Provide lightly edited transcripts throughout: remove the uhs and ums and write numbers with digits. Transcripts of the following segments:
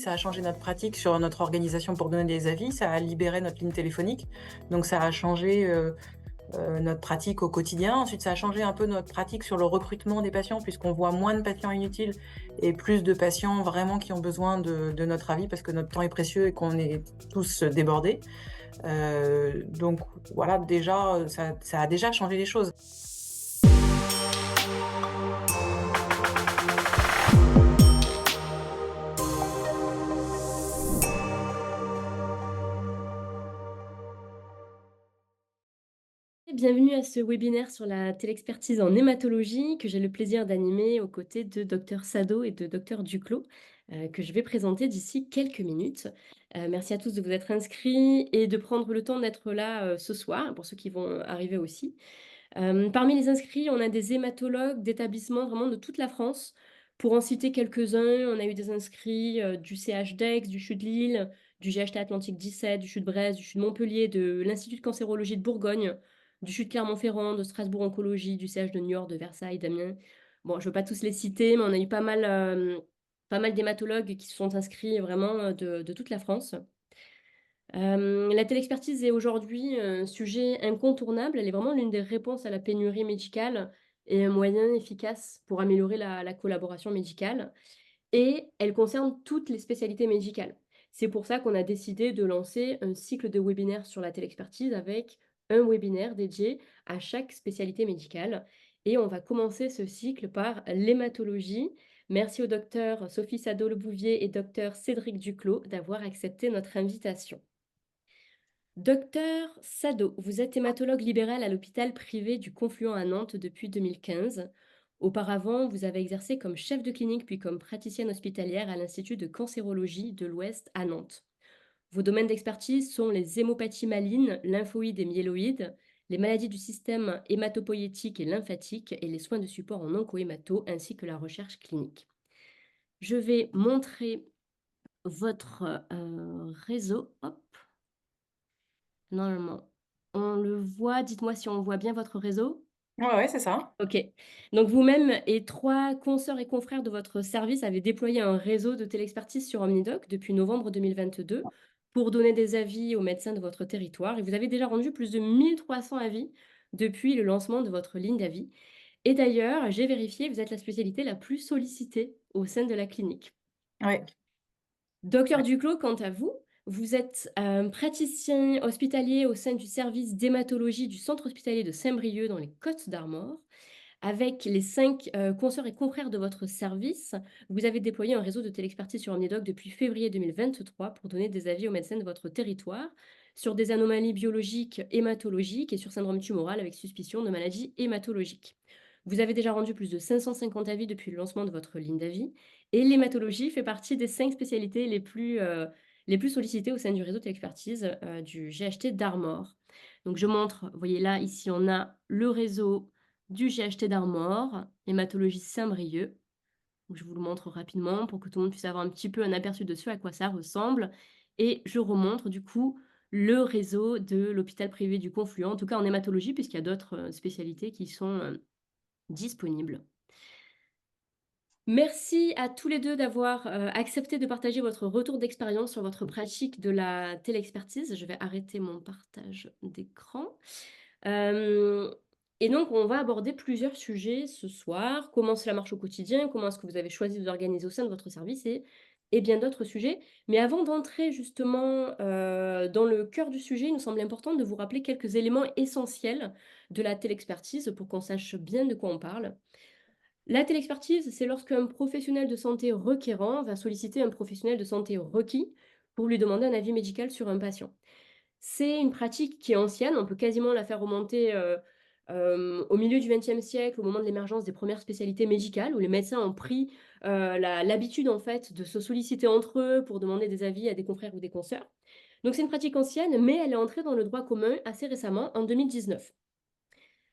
Ça a changé notre pratique sur notre organisation pour donner des avis, ça a libéré notre ligne téléphonique, donc ça a changé, notre pratique au quotidien. Ensuite, ça a changé un peu notre pratique sur le recrutement des patients puisqu'on voit moins de patients inutiles et plus de patients vraiment qui ont besoin de notre avis parce que notre temps est précieux et qu'on est tous débordés. Donc voilà, déjà, ça a déjà changé les choses. Bienvenue à ce webinaire sur la télexpertise en hématologie que j'ai le plaisir d'animer aux côtés de Dr Sado et de Dr Duclos, que je vais présenter d'ici quelques minutes. Merci à tous de vous être inscrits et de prendre le temps d'être là ce soir, pour ceux qui vont arriver aussi. Parmi les inscrits, on a des hématologues d'établissements vraiment de toute la France. Pour en citer quelques-uns, on a eu des inscrits du CHDEX, du CHU de Lille, du GHT Atlantique 17, du CHU de Brest, du CHU de Montpellier, de l'Institut de cancérologie de Bourgogne, du CHU de Clermont-Ferrand, de Strasbourg Oncologie, du CH de Niort, de Versailles, d'Amiens. Bon, je ne veux pas tous les citer, mais on a eu pas mal d'hématologues qui se sont inscrits vraiment de toute la France. La télexpertise est aujourd'hui un sujet incontournable. Elle est vraiment l'une des réponses à la pénurie médicale et un moyen efficace pour améliorer la collaboration médicale. Et elle concerne toutes les spécialités médicales. C'est pour ça qu'on a décidé de lancer un cycle de webinaires sur la télexpertise avec un webinaire dédié à chaque spécialité médicale. Et on va commencer ce cycle par l'hématologie. Merci au docteur Sophie Sado-Lebouvier et docteur Cédric Duclos d'avoir accepté notre invitation. Docteur Sado, vous êtes hématologue libéral à l'hôpital privé du Confluent à Nantes depuis 2015. Auparavant, vous avez exercé comme chef de clinique puis comme praticienne hospitalière à l'Institut de cancérologie de l'Ouest à Nantes. Vos domaines d'expertise sont les hémopathies malignes, lymphoïdes et myéloïdes, les maladies du système hématopoïétique et lymphatique et les soins de support en oncohémato ainsi que la recherche clinique. Je vais montrer votre réseau. Hop. Normalement, on le voit. Dites-moi si on voit bien votre réseau? Ouais, ouais, c'est ça. OK. Donc vous-même et 3 consoeurs et confrères de votre service avez déployé un réseau de télexpertise sur OmniDoc depuis novembre 2022 pour donner des avis aux médecins de votre territoire et vous avez déjà rendu plus de 1 300 avis depuis le lancement de votre ligne d'avis et d'ailleurs, j'ai vérifié, vous êtes la spécialité la plus sollicitée au sein de la clinique. Ouais. Docteur Duclos, quant à vous, vous êtes praticien hospitalier au sein du service d'hématologie du centre hospitalier de Saint-Brieuc dans les Côtes-d'Armor. Avec les 5 consoeurs et confrères de votre service, vous avez déployé un réseau de télexpertise sur OmniDoc depuis février 2023 pour donner des avis aux médecins de votre territoire sur des anomalies biologiques, hématologiques et sur syndrome tumoral avec suspicion de maladie hématologique. Vous avez déjà rendu plus de 550 avis depuis le lancement de votre ligne d'avis et l'hématologie fait partie des 5 spécialités les plus sollicitées au sein du réseau d'expertise du GHT d'Armor. Donc je montre, vous voyez là, ici on a le réseau du GHT d'Armor, hématologie Saint-Brieuc. Donc je vous le montre rapidement pour que tout le monde puisse avoir un petit peu un aperçu de ce à quoi ça ressemble. Et je remontre du coup le réseau de l'hôpital privé du Confluent, en tout cas en hématologie, puisqu'il y a d'autres spécialités qui sont disponibles. Merci à tous les 2 d'avoir accepté de partager votre retour d'expérience sur votre pratique de la télexpertise. Je vais arrêter mon partage d'écran. Et donc on va aborder plusieurs sujets ce soir. Comment cela marche au quotidien? Comment est-ce que vous avez choisi de vous organiser au sein de votre service? Et bien d'autres sujets. Mais avant d'entrer justement, dans le cœur du sujet, il nous semble important de vous rappeler quelques éléments essentiels de la télexpertise pour qu'on sache bien de quoi on parle. La télexpertise, c'est lorsqu'un professionnel de santé requérant va solliciter un professionnel de santé requis pour lui demander un avis médical sur un patient. C'est une pratique qui est ancienne, on peut quasiment la faire remonter, au milieu du XXe siècle, au moment de l'émergence des premières spécialités médicales, où les médecins ont pris, l'habitude en fait de se solliciter entre eux pour demander des avis à des confrères ou des consoeurs. Donc c'est une pratique ancienne, mais elle est entrée dans le droit commun assez récemment, en 2019.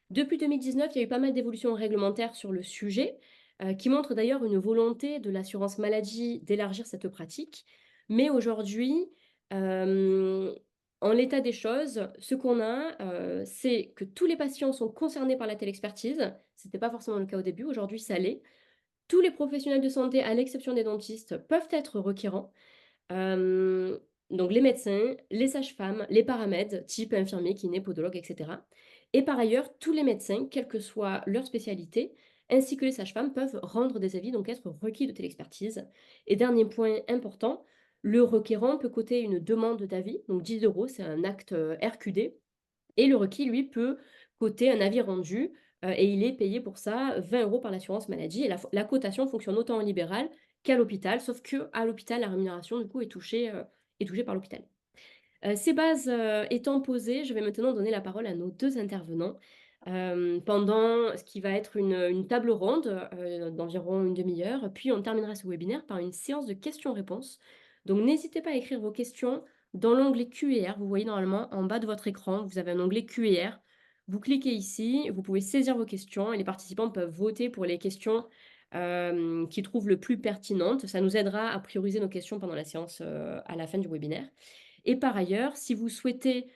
Depuis 2019, il y a eu pas mal d'évolutions réglementaires sur le sujet, qui montrent d'ailleurs une volonté de l'assurance maladie d'élargir cette pratique. Mais aujourd'hui, hem, en l'état des choses, ce qu'on a, c'est que tous les patients sont concernés par la télexpertise. C'était pas forcément le cas au début, aujourd'hui ça l'est. Tous les professionnels de santé, à l'exception des dentistes, peuvent être requérants. Hem, donc les médecins, les sages-femmes, les paramèdes, type infirmier, kiné, podologue et cetera. Et par ailleurs, tous les médecins, quelle que soit leur spécialité, ainsi que les sages-femmes peuvent rendre des avis, donc être requis de télexpertise. Et dernier point important, le requérant peut coter une demande d'avis, donc 10 €, c'est un acte, RQD. Et le requis, lui, peut quoter un avis rendu, et il est payé pour ça 20 € par l'assurance maladie et la cotation fonctionne autant en libéral qu'à l'hôpital, sauf qu'à l'hôpital, la rémunération, du coup, est touchée par l'hôpital. Ces bases, étant posées, je vais maintenant donner la parole à nos 2 intervenants, pendant ce qui va être une table ronde, d'environ une demi heure, puis on terminera ce webinaire par une séance de questions-réponses. Donc n'hésitez pas à écrire vos questions dans l'onglet Q&R. Vous voyez normalement en bas de votre écran, vous avez un onglet Q&R. Vous cliquez ici, vous pouvez saisir vos questions et les participants peuvent voter pour les questions, qu'ils trouvent le plus pertinentes. Ça nous aidera à prioriser nos questions pendant la séance, à la fin du webinaire. Et par ailleurs, si vous souhaitez,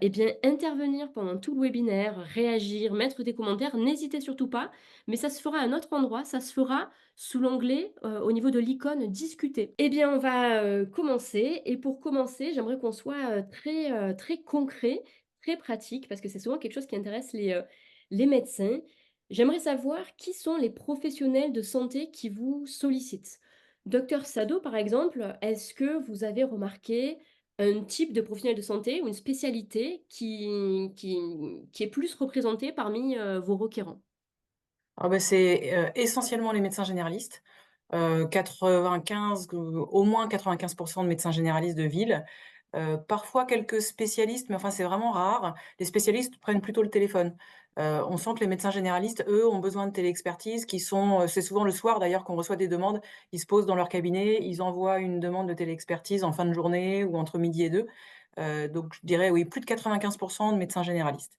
eh bien, intervenir pendant tout le webinaire, réagir, mettre des commentaires, n'hésitez surtout pas, mais ça se fera à un autre endroit, ça se fera sous l'onglet, au niveau de l'icône «Discuter». Eh bien, on va, commencer et pour commencer, j'aimerais qu'on soit, très concret, très pratique parce que c'est souvent quelque chose qui intéresse les médecins. J'aimerais savoir qui sont les professionnels de santé qui vous sollicitent? Docteur Sado, par exemple, est-ce que vous avez remarqué un type de professionnel de santé ou une spécialité qui est plus représentée parmi, vos requérants? Ah bah, c'est, essentiellement les médecins généralistes, 95 au moins 95 de médecins généralistes de ville, parfois quelques spécialistes, mais enfin, c'est vraiment rare. Les spécialistes prennent plutôt le téléphone. On sent que les médecins généralistes, eux, ont besoin de téléexpertise qui sont, c'est souvent le soir d'ailleurs qu'on reçoit des demandes. Ils se posent dans leur cabinet, ils envoient une demande de téléexpertise en fin de journée ou entre midi et deux. Donc je dirais oui, plus de 95 de médecins généralistes.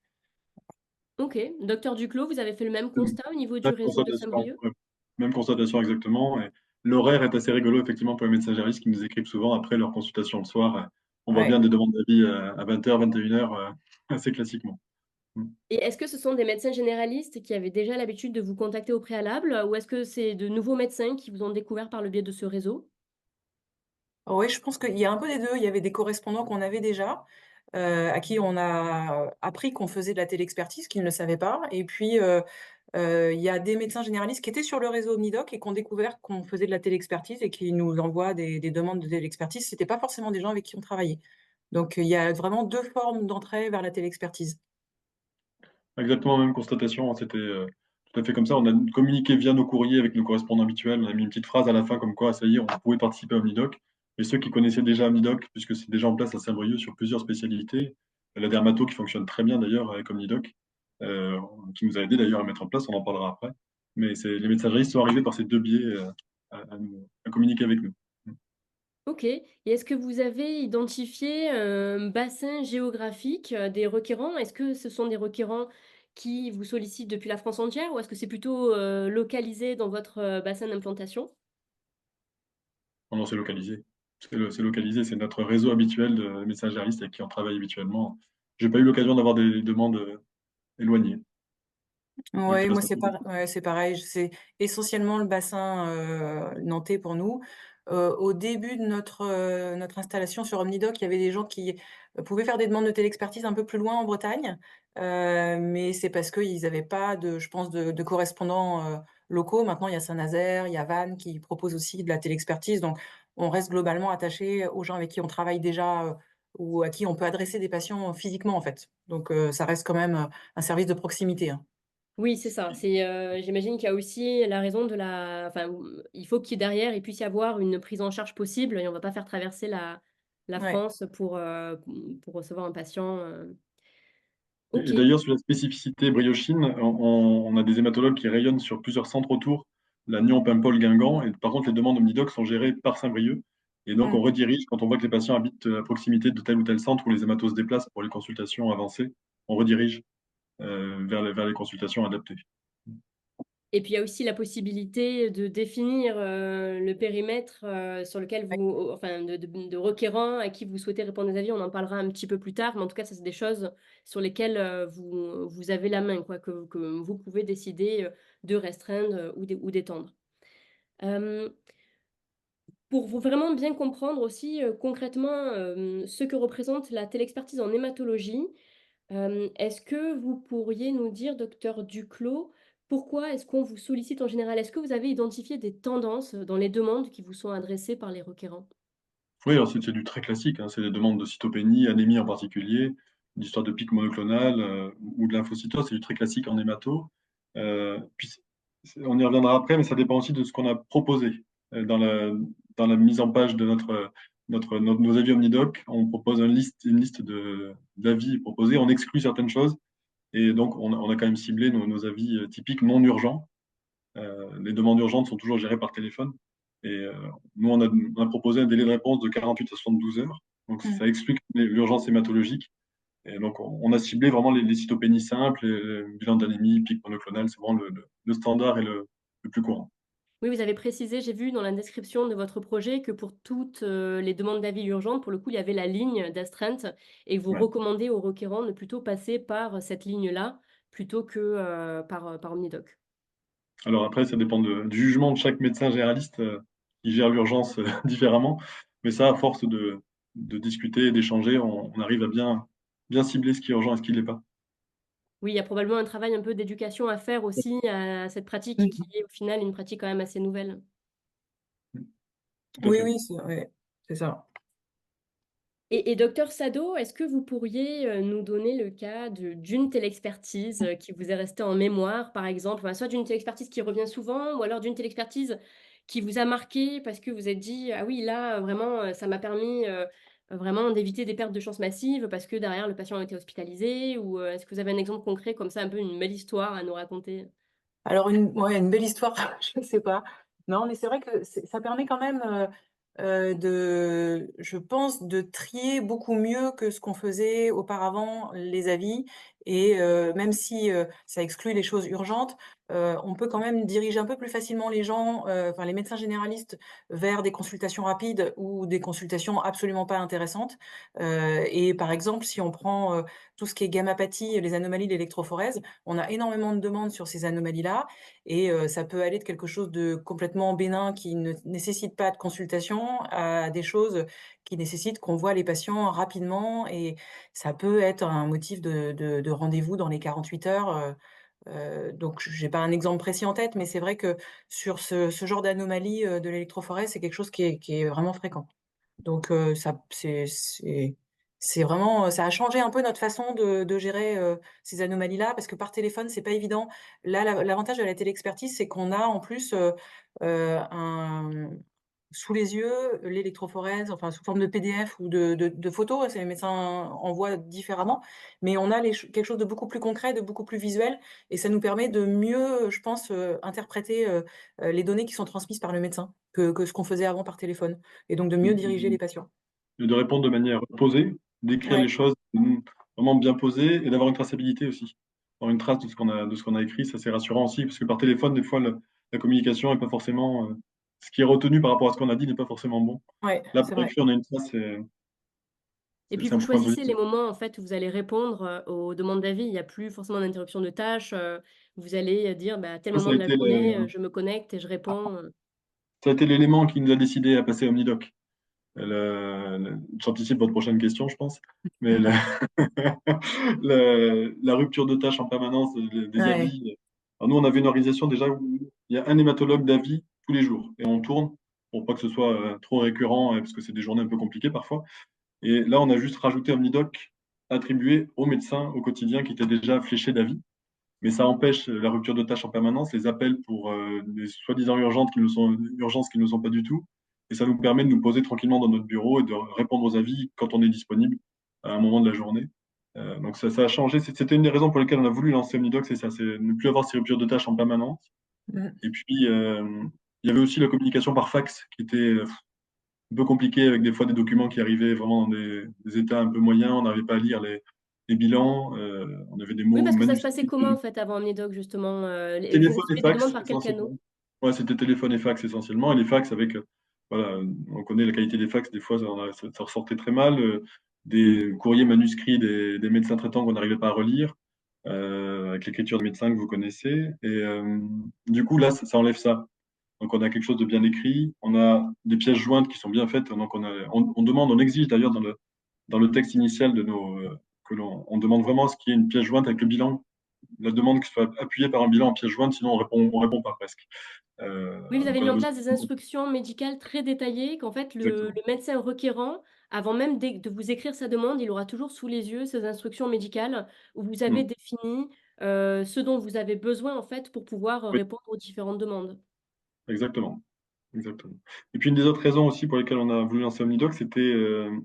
OK. Docteur Duclos, vous avez fait le même Mmh. constat au niveau du Même réseau de constatation, Saint-Brieuc? ouais. Même constatation exactement et l'horaire est assez rigolo effectivement pour les médecins généralistes qui nous écrivent souvent après leur consultation le soir, on voit Ouais. bien des demandes d'avis, à 20h-21h, assez classiquement. Mmh. Et est-ce que ce sont des médecins généralistes qui avaient déjà l'habitude de vous contacter au préalable, ou est-ce que c'est de nouveaux médecins qui vous ont découvert par le biais de ce réseau? Oui, je pense qu'il y a un peu des 2. Il y avait des correspondants qu'on avait déjà, à qui on a appris qu'on faisait de la téléexpertise, qu'ils ne savaient pas et puis, il y a des médecins généralistes qui étaient sur le réseau Omnidoc et qui ont découvert qu'on faisait de la téléexpertise et qui nous envoient des demandes de téléexpertise. C'était pas forcément des gens avec qui on travaillait. Donc, il y a vraiment 2 formes d'entrée vers la téléexpertise. Exactement la même constatation, hein, c'était, tout à fait comme ça. On a communiqué via nos courriers avec nos correspondants habituels. On a mis une petite phrase à la fin comme quoi ça y est, on pouvait participer à Omnidoc et ceux qui connaissaient déjà Omnidoc, puisque c'est déjà en place à Saint-Brieuc sur plusieurs spécialités, la dermato qui fonctionne très bien d'ailleurs avec Omnidoc, heu, qui nous a aidés d'ailleurs à mettre en place, on en parlera après. Mais c'est les médecins généralistes sont arrivés par ces 2 biais, à communiquer avec nous. Mmh. OK, et est-ce que vous avez identifié un bassin géographique, des requérants? Est-ce que ce sont des requérants qui vous sollicitent depuis la France entière ou est-ce que c'est plutôt, localisé dans votre, bassin d'implantation? Non, non, c'est localisé. C'est localisé, c'est notre réseau habituel de médecins généralistes avec qui on travaille habituellement. J'ai pas eu l'occasion d'avoir des demandes, éloignées. Donc Ouais, là, moi ça c'est tombe. ouais, c'est pareil, c'est essentiellement le bassin, nantais pour nous. Au début de notre installation sur Omnidoc, il y avait des gens qui, pouvaient faire des demandes de téléexpertise un peu plus loin en Bretagne, mais c'est parce qu'ils avaient pas de je pense de correspondants, locaux. Maintenant, il y a Saint-Nazaire, il y a Vannes qui proposent aussi de la téléexpertise, donc on reste globalement attaché aux gens avec qui on travaille déjà, ou à qui on peut adresser des patients physiquement, en fait. Donc ça reste quand même, un service de proximité, hein. Oui, c'est ça. C'est, j'imagine qu'il y a aussi la raison de la enfin, il faut qu'il derrière, il puisse y avoir une prise en charge possible et on va pas faire traverser la Ouais. France pour recevoir un patient, Et OK. d'ailleurs, sur la spécificité briochine, on a des hématologues qui rayonnent sur plusieurs centres autour, Lannion, Paimpol, Guingamp et par contre, les demandes Omnidoc sont gérées par Saint-Brieuc et donc on Mmh. redirige quand on voit que les patients habitent, à proximité de tel ou tel centre où les hématos se déplacent pour les consultations avancées, on redirige, vers les consultations adaptées. Et puis il y a aussi la possibilité de définir, le périmètre, sur lequel Ouais. vous enfin de requérants à qui vous souhaitez répondre des avis. On en parlera un petit peu plus tard, mais en tout cas, ça c'est des choses sur lesquelles, vous avez la main quoi, que vous pouvez décider, de restreindre, ou d'étendre. Hem Pour vraiment bien comprendre aussi, concrètement, ce que représente la télexpertise en hématologie, est-ce que vous pourriez nous dire, docteur Duclos, pourquoi est-ce qu'on vous sollicite en général? Est-ce que vous avez identifié des tendances, dans les demandes qui vous sont adressées par les requérants? Oui, alors c'est du très classique, hein, c'est des demandes de cytopénie, anémie en particulier, d'histoire de pic monoclonal, ou de lymphocytose, c'est du très classique en hémato. Puis on y reviendra après, mais ça dépend aussi de ce qu'on a proposé. Dans la mise en page de nos avis Omnidoc, on propose une liste d'avis proposés, on exclut certaines choses, et donc on a quand même ciblé nos avis typiques non urgents. Les demandes urgentes sont toujours gérées par téléphone. Et nous, on a proposé un délai de réponse de 48 à 72 heures. Donc, Mmh. ça explique l'urgence hématologique. Et donc, on a ciblé vraiment les cytopénies simples, les bilans d'anémie, pic monoclonal, c'est vraiment le standard et le plus courant. Oui, vous avez précisé, j'ai vu dans la description de votre projet que pour toutes, les demandes d'avis urgentes, pour le coup, il y avait la ligne d'astreinte et que vous Ouais. recommandez aux requérants de plutôt passer par cette ligne-là, plutôt que, par Omnidoc. Alors après, ça dépend du jugement de chaque médecin généraliste qui gère l'urgence différemment. Mais ça, à force de discuter, d'échanger, on arrive à bien cibler ce qui est urgent et ce qui ne l'est pas. Oui, il y a probablement un travail un peu d'éducation à faire aussi à cette pratique qui Mmh. est au final une pratique quand même assez nouvelle. Tout à Oui, fait. oui, c'est ouais, c'est ça. Et docteur Sado, est-ce que vous pourriez, nous donner le cas d'une télexpertise, qui vous est restée en mémoire, par exemple? Enfin, soit d'une télexpertise qui revient souvent ou alors d'une télexpertise qui vous a marqué parce que vous êtes dit: «Ah oui, là, vraiment, ça m'a permis, vraiment d'éviter des pertes de chance massives parce que derrière le patient a été hospitalisé» ou, est-ce que vous avez un exemple concret comme ça, un peu une belle histoire à nous raconter? Alors une belle histoire, je sais pas. Non, mais c'est vrai que ça permet quand même, je pense, de trier beaucoup mieux que ce qu'on faisait auparavant, les avis et même si, ça exclut les choses urgentes, on peut quand même diriger un peu plus facilement les gens, enfin les médecins généralistes vers des consultations rapides ou des consultations absolument pas intéressantes. Et par exemple, si on prend, tout ce qui est gammapathie, les anomalies de l'électrophorèse, on a énormément de demandes sur ces anomalies-là et ça peut aller de quelque chose de complètement bénin qui ne nécessite pas de consultation à des choses qui nécessitent qu'on voit les patients rapidement et ça peut être un motif de rendez-vous dans les 48 heures, donc j'ai pas un exemple précis en tête, mais c'est vrai que sur ce genre d'anomalie, de l'électrophorèse, c'est quelque chose qui est vraiment fréquent. Donc ça c'est vraiment, ça a changé un peu notre façon de gérer, ces anomalies-là parce que par téléphone, c'est pas évident. Là, l'avantage de la téléexpertise, c'est qu'on a en plus, un sous les yeux, l'électrophorèse, enfin sous forme de PDF ou de photos, les médecins envoient différemment, mais on a quelque chose de beaucoup plus concret, de beaucoup plus visuel et ça nous permet de mieux, je pense, interpréter, les données qui sont transmises par le médecin que ce qu'on faisait avant par téléphone et donc de mieux diriger les patients. Et de répondre de manière posée, d'écrire les Ouais. choses vraiment bien posées et d'avoir une traçabilité aussi. Avoir une trace de ce qu'on a écrit, ça c'est rassurant aussi, parce que par téléphone, des fois, la communication est pas forcément, ce qui est retenu par rapport à ce qu'on a dit n'est pas forcément bon. Ouais, Là, c'est par vrai. écrit, on a une trace, Et puis c'est un vous point choisissez les positif. moments en fait où vous allez répondre, aux demandes d'avis. Il y a plus forcément d'interruption de tâches, vous allez, dire: «Bah, à tel Ça, moment de la journée, je me connecte et je réponds», ça a été l'élément qui nous a décidé à passer Omnidoc. J'anticipe votre prochaine question, je pense. Mais la rupture de tâche en permanence des Ouais. avis. Alors nous, on avait une organisation déjà où il y a un hématologue d'avis tous les jours. Et on tourne pour pas que ce soit trop récurrent, parce que c'est des journées un peu compliquées parfois. Et là, on a juste rajouté Omnidoc attribué aux médecins au quotidien qui étaient déjà fléchés d'avis. Mais ça empêche la rupture de tâches en permanence, les appels pour des soi-disant urgences qui ne le sont pas du tout. Et ça nous permet de nous poser tranquillement dans notre bureau et de répondre aux avis quand on est disponible à un moment de la journée. Donc ça a changé. C'était une des raisons pour lesquelles on a voulu lancer Omnidoc, c'est ça, c'est ne plus avoir ces ruptures de tâches en permanence. Mmh. Et puis, il y avait aussi la communication par fax qui était un peu compliquée avec des fois des documents qui arrivaient vraiment dans des états un peu moyens. On n'arrivait pas à lire les bilans. On avait des Oui, mots parce que ça se passait manuscrits. comment en fait avant Omnidoc justement, et vous Téléphone et receviez des demandes fax par quel canaux? essentiellement. Ouais, c'était téléphone et fax essentiellement. Et les fax avec, voilà, on connaît la qualité des fax, des fois ça ressortait très mal. Des courriers manuscrits des médecins traitants qu'on n'arrivait pas à relire, avec l'écriture des médecins que vous connaissez. Et du coup, là, ça enlève ça. Donc, on a quelque chose de bien écrit, on a des pièces jointes qui sont bien faites. Donc, on demande, on exige d'ailleurs dans le texte initial on demande vraiment ce qu'il y ait une pièce jointe avec le bilan, la demande qui soit appuyée par un bilan en pièce jointe, sinon on répond pas presque. Oui, vous Donc, avez on mis a en besoin. place des instructions médicales très détaillées qu'en fait Exactement. le médecin requérant, avant même de vous écrire sa demande, il aura toujours sous les yeux ces instructions médicales où vous avez Mm. défini ce dont vous avez besoin en fait pour pouvoir Oui, répondre aux différentes demandes. exactement. Exactement. Et puis une des autres raisons aussi pour lesquelles on a voulu lancer OmniDoc, c'était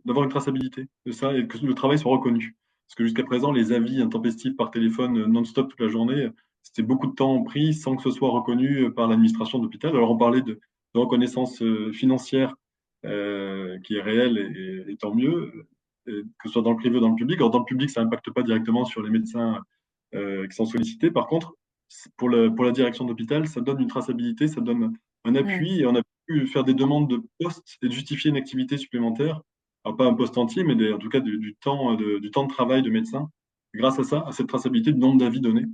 d'avoir une traçabilité de ça et que le travail soit reconnu. Parce que jusqu'à présent, les avis intempestifs par téléphone non-stop toute la journée, c'était beaucoup de temps pris sans que ce soit reconnu par l'administration de l'hôpital. Alors on parlait de reconnaissance financière qui est réelle et tant mieux, que ce soit dans le privé ou dans le public. Alors dans le public, ça n'impacte pas directement sur les médecins qui sont sollicités. Par contre, pour la direction d'hôpital, ça donne une traçabilité, ça donne un Mm. appui et on a pu faire des demandes de poste et de justifier une activité supplémentaire. Alors, pas un poste entier, mais en tout cas du temps de travail de médecin. Grâce à ça, à cette traçabilité du nombre d'avis donnés,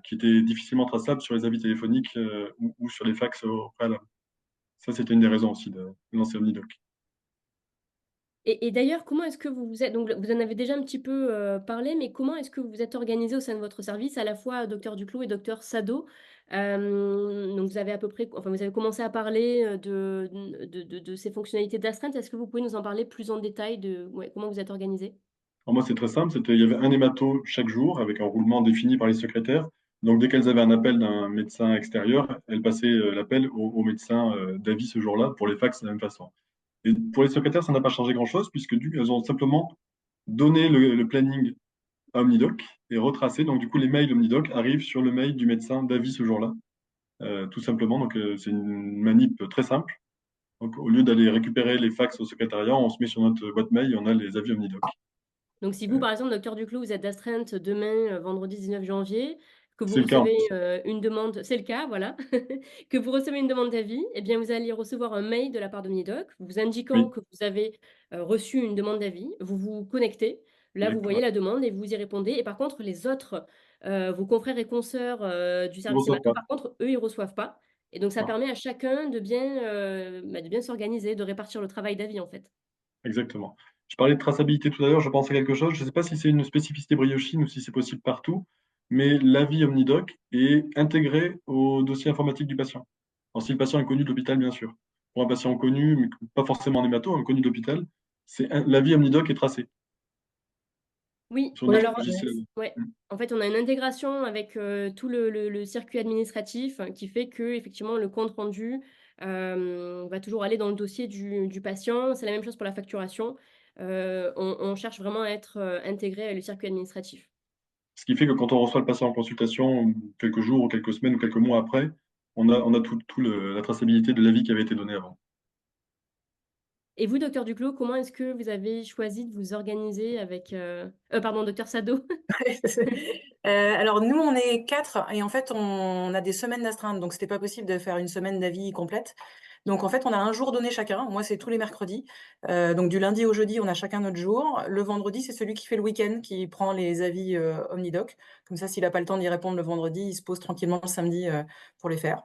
qui était difficilement traçable sur les avis téléphoniques ou sur les fax au préalable. Ça, c'était une des raisons aussi de lancer OmniDoc. Et d'ailleurs, comment est-ce que vous vous êtes, donc vous en avez déjà un petit peu parlé, mais comment est-ce que vous vous êtes organisé au sein de votre service, à la fois docteur Duclos et docteur Sado? Donc vous avez à peu près, enfin vous avez commencé à parler de ces fonctionnalités d'astreinte. Est-ce que vous pouvez nous en parler plus en détail de ouais, comment vous êtes organisé? Alors moi, c'est très simple. Il y avait un hémato chaque jour avec un roulement défini par les secrétaires. Donc, dès qu'elles avaient un appel d'un médecin extérieur, elles passaient l'appel au médecin d'avis ce jour-là pour les fax de la même façon. Et pour les secrétaires, ça n'a pas changé grand-chose puisque elles ont simplement donné le planning à OmniDoc et retracé. Donc, du coup, les mails OmniDoc arrivent sur le mail du médecin d'avis ce jour-là, tout simplement. Donc, c'est une manip très simple. Donc, au lieu d'aller récupérer les fax au secrétariat, on se met sur notre boîte mail et on a les avis OmniDoc. Donc si vous, Euh, par exemple, docteur Duclos, vous êtes d'astreinte demain, vendredi 19 janvier, que vous c'est le cas en recevez plus. une demande, c'est le cas, voilà, que vous recevez une demande d'avis, eh bien, vous allez recevoir un mail de la part de Minidoc vous indiquant Oui, que vous avez reçu une demande d'avis. Vous vous connectez, là, vous voyez exactement. la demande et vous y répondez. Et par contre, les autres, vos confrères et consoeurs du Ils ne service reçoivent hémato, pas. par contre, eux, ils ne reçoivent pas. Et donc, ça Voilà. permet à chacun de bien s'organiser, de répartir le travail d'avis, en fait. Exactement. Je parlais de traçabilité tout à l'heure, je pense à quelque chose. Je ne sais pas si c'est une spécificité Briochine ou si c'est possible partout, mais l'avis OmniDoc est intégré au dossier informatique du patient. Alors, si le patient est connu de l'hôpital, bien sûr. Pour un patient connu, mais pas forcément en hémato, un connu de l'hôpital, l'avis OmniDoc est tracé Oui, sur Oui, notre alors, logiciel. ouais. Mm. En fait, on a une intégration avec, tout le circuit administratif qui fait que effectivement le compte rendu, va toujours aller dans le dossier du patient. C'est la même chose pour la facturation. On cherche vraiment à être, intégré avec le circuit administratif. Ce qui fait que quand on reçoit le patient en consultation, quelques jours ou quelques semaines ou quelques mois après, on a la traçabilité de l'avis qui avait été donné avant. Et vous, docteur Duclos, comment est-ce que vous avez choisi de vous organiser avec, pardon, docteur Sado? Alors nous, on est 4 et en fait, on a des semaines d'astreinte, donc c'était pas possible de faire une semaine d'avis complète. Donc en fait, on a un jour donné chacun. Moi, c'est tous les mercredis. Donc du lundi au jeudi, on a chacun notre jour. Le vendredi, c'est celui qui fait le week-end, qui prend les avis OmniDoc. Comme ça, s'il a pas le temps d'y répondre le vendredi, il se pose tranquillement le samedi pour les faire.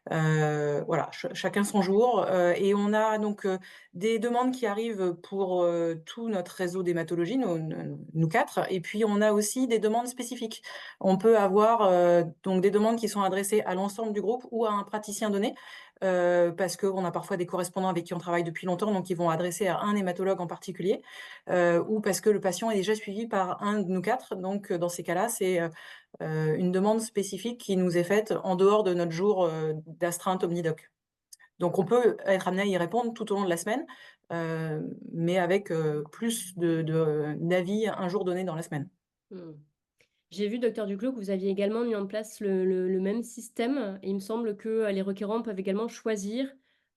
Voilà, chacun son jour. Et on a donc des demandes qui arrivent pour tout notre réseau d'hématologie, nous 4. Et puis on a aussi des demandes spécifiques. On peut avoir donc des demandes qui sont adressées à l'ensemble du groupe ou à un praticien donné, parce qu'on a parfois des correspondants avec qui on travaille depuis longtemps, donc ils vont adresser à un hématologue en particulier, ou parce que le patient est déjà suivi par un de nous 4. Donc dans ces cas-là, c'est une demande spécifique qui nous est faite en dehors de notre jour d'astreinte OmniDoc. Donc on peut être amené à y répondre tout au long de la semaine, mais avec plus d'avis un jour donné dans la semaine. Mmh. J'ai vu, docteur Duclos, que vous aviez également mis en place le même système et il me semble que, les requérants peuvent également choisir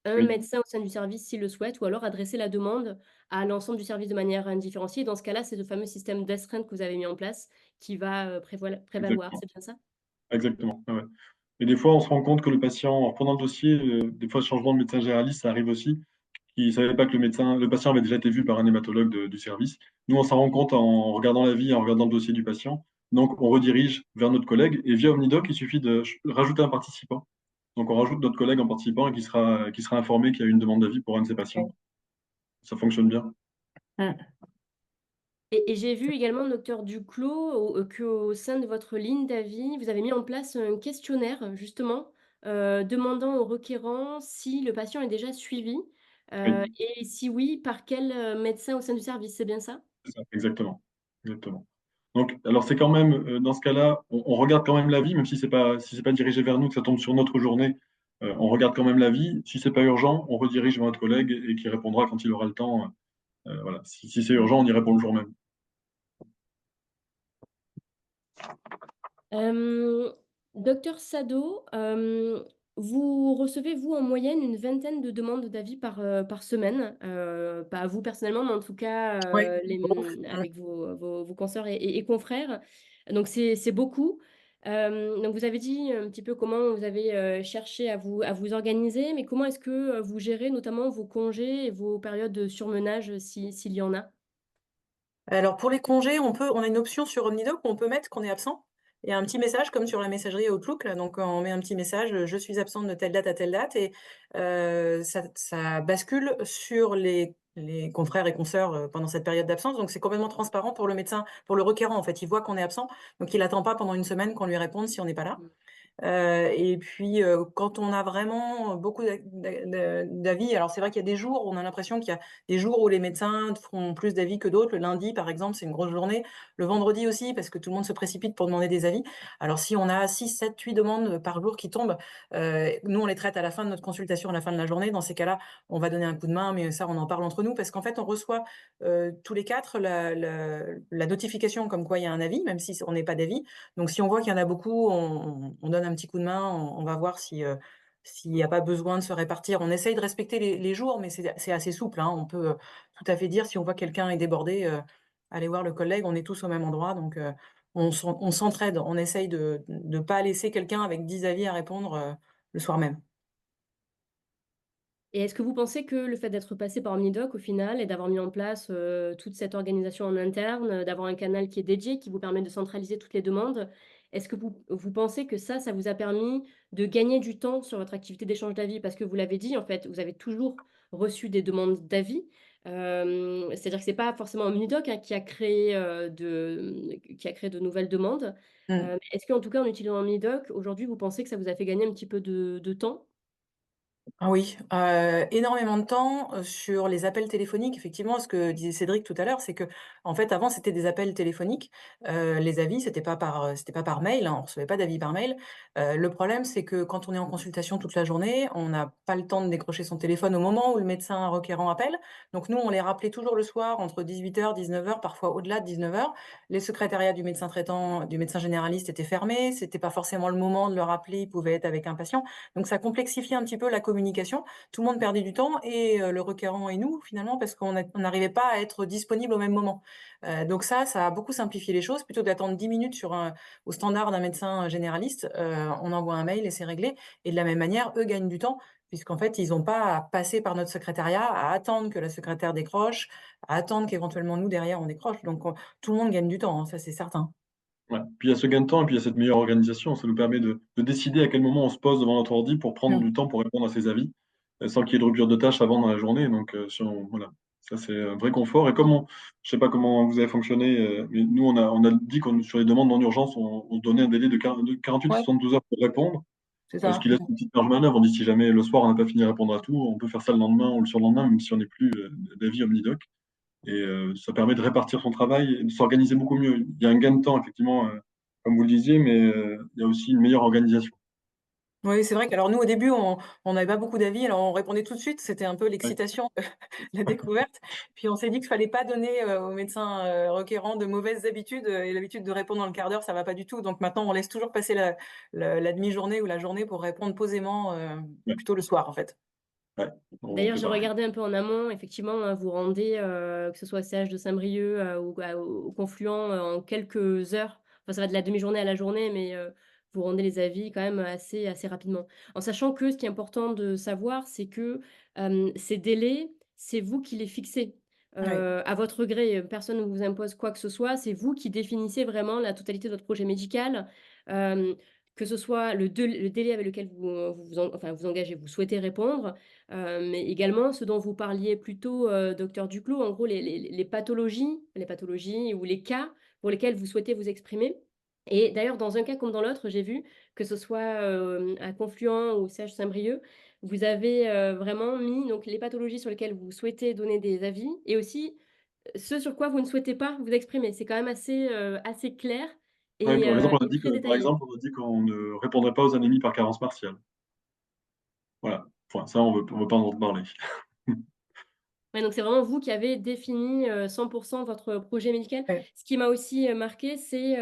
un Oui, médecin au sein du service s'ils le souhaitent ou alors adresser la demande à l'ensemble du service de manière indifférenciée. Dans ce cas-là, c'est ce fameux système d'astreinte que vous avez mis en place qui va, prévaloir, exactement. c'est bien ça? Exactement. Ouais, ouais. Et des fois, on se rend compte que le patient, en reprenant le dossier, des fois, le changement de médecin généraliste, ça arrive aussi. Il ne savait pas que le patient avait déjà été vu par un hématologue du service. Nous, on s'en rend compte en regardant la vie, en regardant le dossier du patient. Donc, on redirige vers notre collègue et via OmniDoc, il suffit de rajouter un participant. Donc on rajoute notre collègue en participant et qui sera informé qu'il y a une demande d'avis pour un de ses patients. OK. Ça fonctionne bien. Mmh. Et j'ai vu également, docteur Duclos, qu'au sein de votre ligne d'avis, vous avez mis en place un questionnaire, justement, demandant au requérant si le patient est déjà suivi, Oui, et si oui, par quel, médecin au sein du service, c'est bien ça? c'est ça, exactement. Exactement. Donc, alors c'est quand même, dans ce cas-là, on regarde quand même l'avis, même si c'est pas dirigé vers nous, que ça tombe sur notre journée, on regarde quand même l'avis. Si c'est pas urgent, on redirige vers notre collègue et qui répondra quand il aura le temps. Voilà. Si c'est urgent, on y répond le jour même. Hem, Docteur Sado, vous recevez, vous, en moyenne, une vingtaine de demandes d'avis par semaine, pas vous personnellement, mais en tout cas, Oui, mmh. avec vos consoeurs et confrères. Donc c'est beaucoup. Donc vous avez dit un petit peu comment vous avez, cherché à vous organiser, mais comment est-ce que, vous gérez notamment vos congés et vos périodes de surmenage, s'il y en a? Alors pour les congés, on a une option sur OmniDoc où on peut mettre qu'on est absent. Il y a un petit message comme sur la messagerie Outlook là, donc on met un petit message, «Je suis absent de telle date à telle date» et ça bascule sur les confrères et consoeurs, pendant cette période d'absence, donc c'est complètement transparent pour le médecin, pour le requérant en fait. Il voit qu'on est absent, donc il attend pas pendant une semaine qu'on lui réponde si on n'est pas là. Et puis, quand on a vraiment beaucoup d'avis, alors c'est vrai qu'il y a des jours où on a l'impression qu'il y a des jours où les médecins font plus d'avis que d'autres. Le lundi, par exemple, c'est une grosse journée. Le vendredi aussi, parce que tout le monde se précipite pour demander des avis. Alors si on a 6, 7, 8 demandes par jour qui tombent, nous on les traite à la fin de notre consultation, à la fin de la journée. Dans ces cas-là, on va donner un coup de main, mais ça on en parle entre nous parce qu'en fait on reçoit, tous les 4 la notification comme quoi il y a un avis, même si on n'est pas d'avis. Donc si on voit qu'il y en a beaucoup, on donne un petit coup de main, on va voir si, s'il y a pas besoin de se répartir. On essaye de respecter les jours, mais c'est assez souple, hein. On peut, tout à fait dire si on voit que quelqu'un est débordé, aller voir le collègue, on est tous au même endroit donc on s'entraide. On essaye de pas laisser quelqu'un avec 10 avis à répondre, le soir même. Et est-ce que vous pensez que le fait d'être passé par Omnidoc au final et d'avoir mis en place, toute cette organisation en interne, d'avoir un canal qui est dédié, qui vous permet de centraliser toutes les demandes, est-ce que vous pensez que ça vous a permis de gagner du temps sur votre activité d'échange d'avis? Parce que vous l'avez dit, en fait, vous avez toujours reçu des demandes d'avis. C'est-à-dire que c'est pas forcément Omnidoc, hein, qui a créé de nouvelles demandes. Mmh. Est-ce qu'en tout cas, en utilisant Omnidoc, aujourd'hui, vous pensez que ça vous a fait gagner un petit peu de temps? Ah oui, énormément de temps, sur les appels téléphoniques. Effectivement, ce que disait Cédric tout à l'heure, c'est qu'en fait, avant, c'était des appels téléphoniques. Les avis, c'était pas par mail, hein, on recevait pas d'avis par mail. Le problème, c'est que quand on est en consultation toute la journée, on n'a pas le temps de décrocher son téléphone au moment où le médecin requérant appelle. Donc nous, on les rappelait toujours le soir entre 18h, 19h, parfois au-delà de 19h. Les secrétariats du médecin traitant, du médecin généraliste étaient fermés, c'était pas forcément le moment de le rappeler, il pouvait être avec un patient. Donc ça complexifiait un petit peu la communication. Tout le monde perdait du temps et le requérant et nous finalement parce on n'arrivait pas à être disponible au même moment. Donc ça a beaucoup simplifié les choses. Plutôt que d'attendre 10 minutes au standard d'un médecin généraliste, on envoie un mail et c'est réglé et de la même manière, eux gagnent du temps puisqu'en fait, ils ont pas à passer par notre secrétariat, à attendre que la secrétaire décroche, à attendre qu'éventuellement nous derrière on décroche. Donc on tout le monde gagne du temps, hein, ça c'est certain. Ouais. Puis il y a ce gain de temps et puis il y a cette meilleure organisation. Ça nous permet de décider à quel moment on se pose devant notre ordi pour prendre Mmh. du temps pour répondre à ses avis, sans qu'il y ait de rupture de tâches avant dans la journée. Donc, voilà, ça c'est un vrai confort. Et je sais pas comment vous avez fonctionné, mais nous on a dit qu'on sur les demandes en urgence, on se donnait un délai de 48 à Ouais, 72 heures pour répondre, c'est ce ça. qui laisse une petite marge de manœuvre. On dit si jamais le soir on n'a pas fini de répondre à tout, on peut faire ça le lendemain ou le surlendemain, même si on n'est plus d'avis omnidoc. Et ça permet de répartir son travail et de s'organiser beaucoup mieux. Il y a un gain de temps, effectivement, comme vous le disiez, mais il y a aussi une meilleure organisation. Oui, c'est vrai qu'alors nous, au début, on n'avait pas beaucoup d'avis, alors on répondait tout de suite, c'était un peu Ouais, l'excitation de la découverte. Puis on s'est dit qu'il fallait pas donner, aux médecins, requérants de mauvaises habitudes, et l'habitude de répondre dans le quart d'heure, ça va pas du tout. Donc maintenant, on laisse toujours passer la demi-journée ou la journée pour répondre posément, ouais, plutôt le soir, en fait. ouais, on D'ailleurs, fait j'ai pareil. regardé un peu en amont, effectivement, hein, vous rendez, que ce soit au CH de Saint-Brieuc, au Confluent, en quelques heures. Enfin, ça va de la demi-journée à la journée, mais vous rendez les avis quand même assez rapidement. En sachant que ce qui est important de savoir, c'est que, ces délais, c'est vous qui les fixez, Oui. à votre gré. Personne ne vous impose quoi que ce soit. C'est vous qui définissez vraiment la totalité de votre projet médical. Hem que ce soit le délai avec lequel vous engagez, vous souhaitez répondre, mais également ce dont vous parliez plus tôt, docteur Duclos, en gros les pathologies ou les cas pour lesquels vous souhaitez vous exprimer. Et d'ailleurs, dans un cas comme dans l'autre, j'ai vu que ce soit, à Confluent ou CH vous avez, vraiment mis donc les pathologies sur lesquelles vous souhaitez donner des avis et aussi ce sur quoi vous ne souhaitez pas vous exprimer. C'est quand même assez clair Ouais, et heu et très par détaillé. exemple, on a dit qu'on ne répondrait pas aux anémies par carence partielle. Voilà, point. Ça, on veut pas en parler. Ouais, donc c'est vraiment vous qui avez défini, 100 votre projet médical. Ouais. Ce qui m'a aussi, marqué, c'est,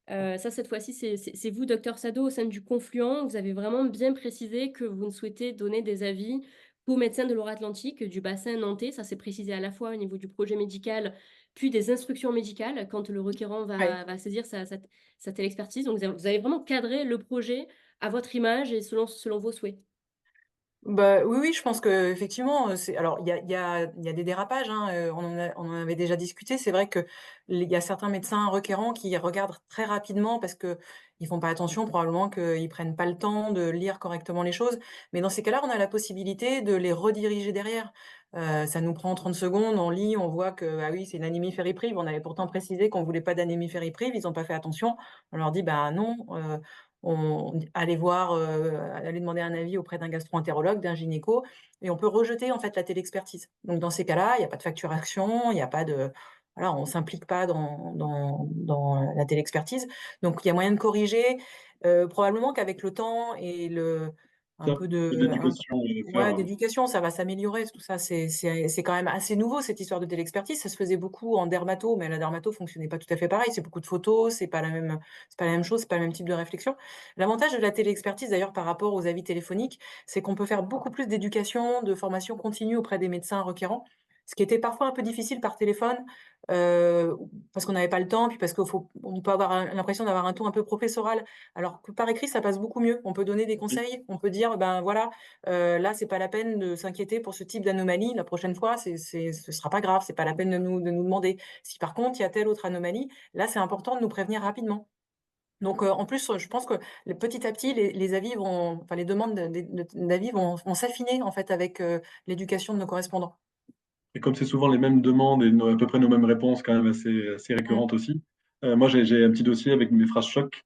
ça cette fois-ci, c'est vous, docteur Sado, au sein du Confluent. Vous avez vraiment bien précisé que vous ne souhaitez donner des avis qu'aux médecins de Loire-Atlantique, du bassin nantais. Ça, c'est précisé à la fois au niveau du projet médical, puis des instructions médicales quand le requérant Ouais. va saisir sa télexpertise. Donc vous avez vraiment cadré le projet à votre image et selon vos souhaits. Bah, oui, oui, je pense qu'effectivement, c'est alors il y a des dérapages, hein, on en avait déjà discuté. C'est vrai que il y a certains médecins requérants qui regardent très rapidement parce qu'ils font pas attention, probablement qu'ils prennent pas le temps de lire correctement les choses. Mais dans ces cas-là, on a la possibilité de les rediriger derrière. Ça nous prend 30 secondes, on lit, on voit que, ah oui, c'est une anémie ferriprive. On avait pourtant précisé qu'on voulait pas d'anémie ferriprive, ils ont pas fait attention. On leur dit: «Bah non, allez voir, allez demander un avis auprès d'un gastro-entérologue, d'un gynéco et on peut rejeter en fait la télexpertise. Donc dans ces cas-là, il y a pas de facturation, il y a pas de voilà, on s'implique pas dans la télexpertise. Donc il y a moyen de corriger, probablement qu'avec le temps et un Ça, peu et de un l'éducation à faire, ouais, d'éducation, ça va s'améliorer, tout ça. C'est quand même assez nouveau cette histoire de télexpertise. Ça se faisait beaucoup en dermato, mais la dermato fonctionnait pas tout à fait pareil. C'est beaucoup de photos, c'est pas la même chose, c'est pas le même type de réflexion. L'avantage de la téléexpertise d'ailleurs par rapport aux avis téléphoniques, c'est qu'on peut faire beaucoup plus d'éducation, de formation continue auprès des médecins requérants, ce qui était parfois un peu difficile par téléphone, heu, parce qu'on n'avait pas le temps, puis parce on peut avoir l'impression d'avoir un ton un peu professoral, alors que par écrit, ça passe beaucoup mieux. On peut donner des oui, conseils, on peut dire: «Ben voilà, là, c'est pas la peine de s'inquiéter pour ce type d'anomalie. La prochaine fois, ce sera pas grave, c'est pas la peine de nous demander. Si par contre, il y a telle autre anomalie, là, c'est important de nous prévenir rapidement». Donc, en plus, je pense que petit à petit, les avis vont enfin, les demandes d'avis vont s'affiner, en fait, avec, l'éducation de nos correspondants. et comme c'est souvent les mêmes demandes et à peu près nos mêmes réponses quand même assez Mmh. récurrentes aussi, moi j'ai un petit dossier avec mes phrases choc,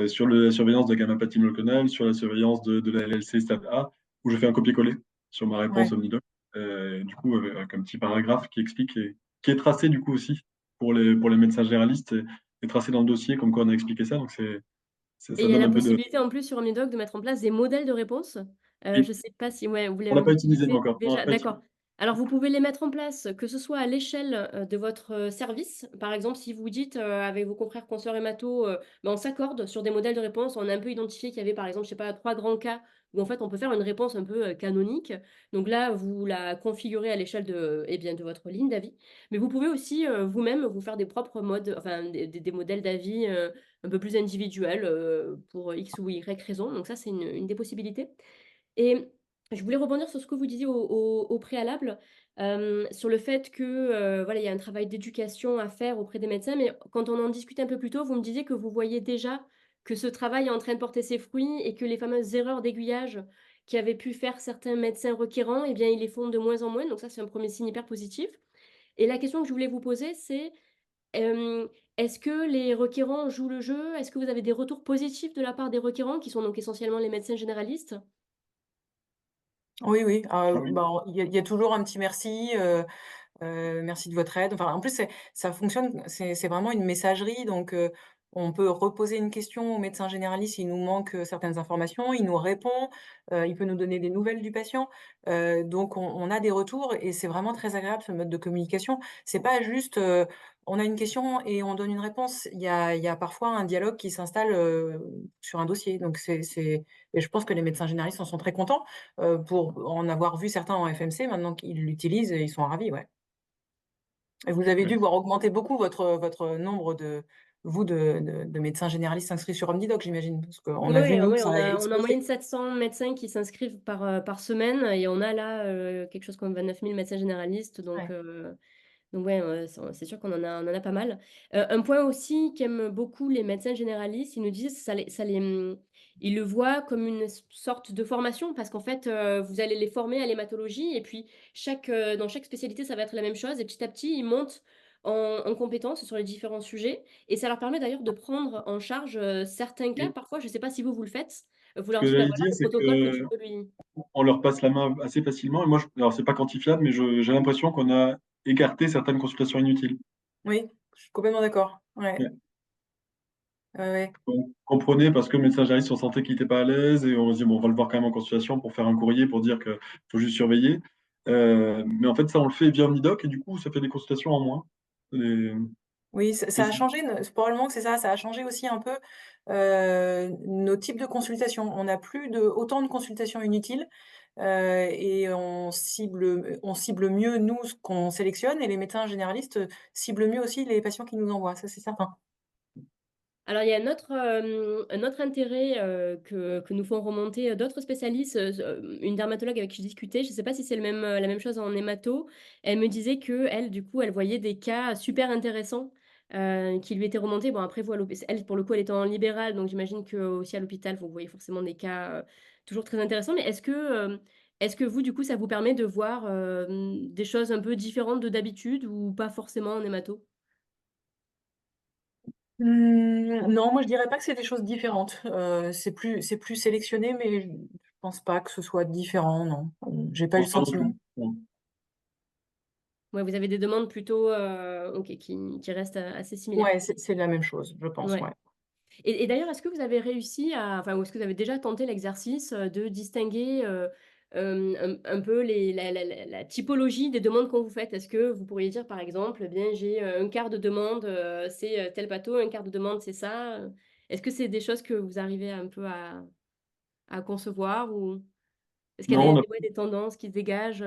sur la surveillance de gamma-pathymie monoclonale, sur la surveillance de la LLC stade A, où je fais un copier-coller sur ma réponse Ouais. Omnidoc. Du coup, avec un petit paragraphe qui explique et qui est tracé du coup aussi pour les médecins généralistes et tracé dans le dossier comme quoi on a expliqué ça, donc Et il ça y a donne la un peu de possibilité en plus sur Omnidoc de mettre en place des modèles de réponse. oui, Je ne sais pas si ouais, on l'a vous pas utilisé nous l'utilisez encore, on l'a déjà? pas utilisé. D'accord. Alors vous pouvez les mettre en place, que ce soit à l'échelle, de votre, service. Par exemple, si vous dites, avec vos confrères consoeurs hémato, ben, on s'accorde sur des modèles de réponse. On a un peu identifié qu'il y avait par exemple, je sais pas, 3 grands cas où en fait on peut faire une réponse un peu, canonique. Donc là, vous la configurez à l'échelle de, eh bien, de votre ligne d'avis. Mais vous pouvez aussi, vous-même vous faire des propres modes, enfin des modèles d'avis, un peu plus individuel, pour X ou Y raison. Donc ça, c'est une des possibilités et je voulais rebondir sur ce que vous disiez au préalable, sur le fait que, voilà, il y a un travail d'éducation à faire auprès des médecins. Mais quand on en discutait un peu plus tôt, vous me disiez que vous voyez déjà que ce travail est en train de porter ses fruits et que les fameuses erreurs d'aiguillage qui avaient pu faire certains médecins requérants, eh bien, ils les font de moins en moins. Donc ça, c'est un premier signe hyper positif et la question que je voulais vous poser, c'est est-ce que les requérants jouent le jeu? Est-ce que vous avez des retours positifs de la part des requérants qui sont donc essentiellement les médecins généralistes? Oui, oui, Ah oui, bah, il y a toujours un petit merci, merci de votre aide. Enfin, en plus, ça fonctionne, c'est vraiment une messagerie, donc on peut reposer une question au médecin généraliste, il nous manque, certaines informations, il nous répond, il peut nous donner des nouvelles du patient. Donc on a des retours et c'est vraiment très agréable ce mode de communication. C'est pas juste, on a une question et on donne une réponse. Il y a parfois un dialogue qui s'installe, sur un dossier. Donc c'est et je pense que les médecins généralistes en sont très contents, pour en avoir vu certains en FMC, maintenant qu'ils l'utilisent et ils sont ravis, ouais. Et vous avez ouais. dû voir augmenter beaucoup votre nombre de médecins généralistes inscrits sur OmniDoc, j'imagine? Parce qu'on a vu, Oui, nous, oui, ça a on a en moyenne explosé. 700 médecins qui s'inscrivent par semaine et on a là, quelque chose comme 29 000 médecins généralistes Ouais. Donc ouais, c'est sûr qu'on en a pas mal. Un point aussi qu'aiment beaucoup les médecins généralistes, ils nous disent ils le voient comme une sorte de formation parce qu'en fait, vous allez les former à l'hématologie et puis dans chaque spécialité, ça va être la même chose et petit à petit, ils montent en compétences sur les différents sujets et ça leur permet d'ailleurs de prendre en charge, certains cas. Et Parfois, je ne sais pas si vous le faites, vous ce leur que dites: «Bah, j'allais voilà dire, le c'est protocole que tu que peux lui». on leur passe la main assez facilement. Et moi, alors c'est pas quantifiable, mais j'ai l'impression qu'on a écarté certaines consultations inutiles. Oui, je suis complètement d'accord. Ouais, Ouais. ouais, ouais. On comprenait parce que le médecin généraliste, on sentait qu'il n'était pas à l'aise et on se dit, bon, on va le voir quand même en consultation pour faire un courrier pour dire qu'il faut juste surveiller. Mais en fait, ça, on le fait via Omnidoc et du coup, ça fait des consultations en moins. Et, Oui, et ça a changé, probablement que c'est ça, ça a changé aussi un peu, nos types de consultations. On n'a plus autant de consultations inutiles, et on cible mieux, nous, ce qu'on sélectionne et les médecins généralistes, ciblent mieux aussi les patients qu'ils nous envoient, ça c'est certain. Alors, il y a un autre intérêt, que nous font remonter, d'autres spécialistes, une dermatologue avec qui je discutais, je ne sais pas si c'est la même chose en hémato. Elle me disait qu'elle, du coup, elle voyait des cas super intéressants, qui lui étaient remontés. Bon, après vous, elle, pour le coup, elle était en libéral, donc j'imagine qu'aussi à l'hôpital, vous voyez forcément des cas, toujours très intéressants. Mais est-ce que vous, du coup, ça vous permet de voir, des choses un peu différentes de d'habitude ou pas forcément en hémato? Non, moi je dirais pas que c'est des choses différentes. C'est plus sélectionné, mais je pense pas que ce soit différent, non. J'ai je pas eu le pense pas non sentiment. plus. Bon. Ouais, vous avez des demandes plutôt, OK, qui restent, assez similaires. Ouais, c'est la même chose, je pense, Ouais. ouais. Et d'ailleurs, est-ce que vous avez réussi ou est-ce que vous avez déjà tenté l'exercice, de distinguer, un peu la typologie des demandes qu'on vous faites? Est-ce que vous pourriez dire, par exemple: «Eh bien, j'ai, un quart de demande, c'est, tel pathos, un quart de demande, c'est ça», Est-ce que c'est des choses que vous arrivez un peu à concevoir ou est-ce qu'il y a Non, des tendances qui se dégagent,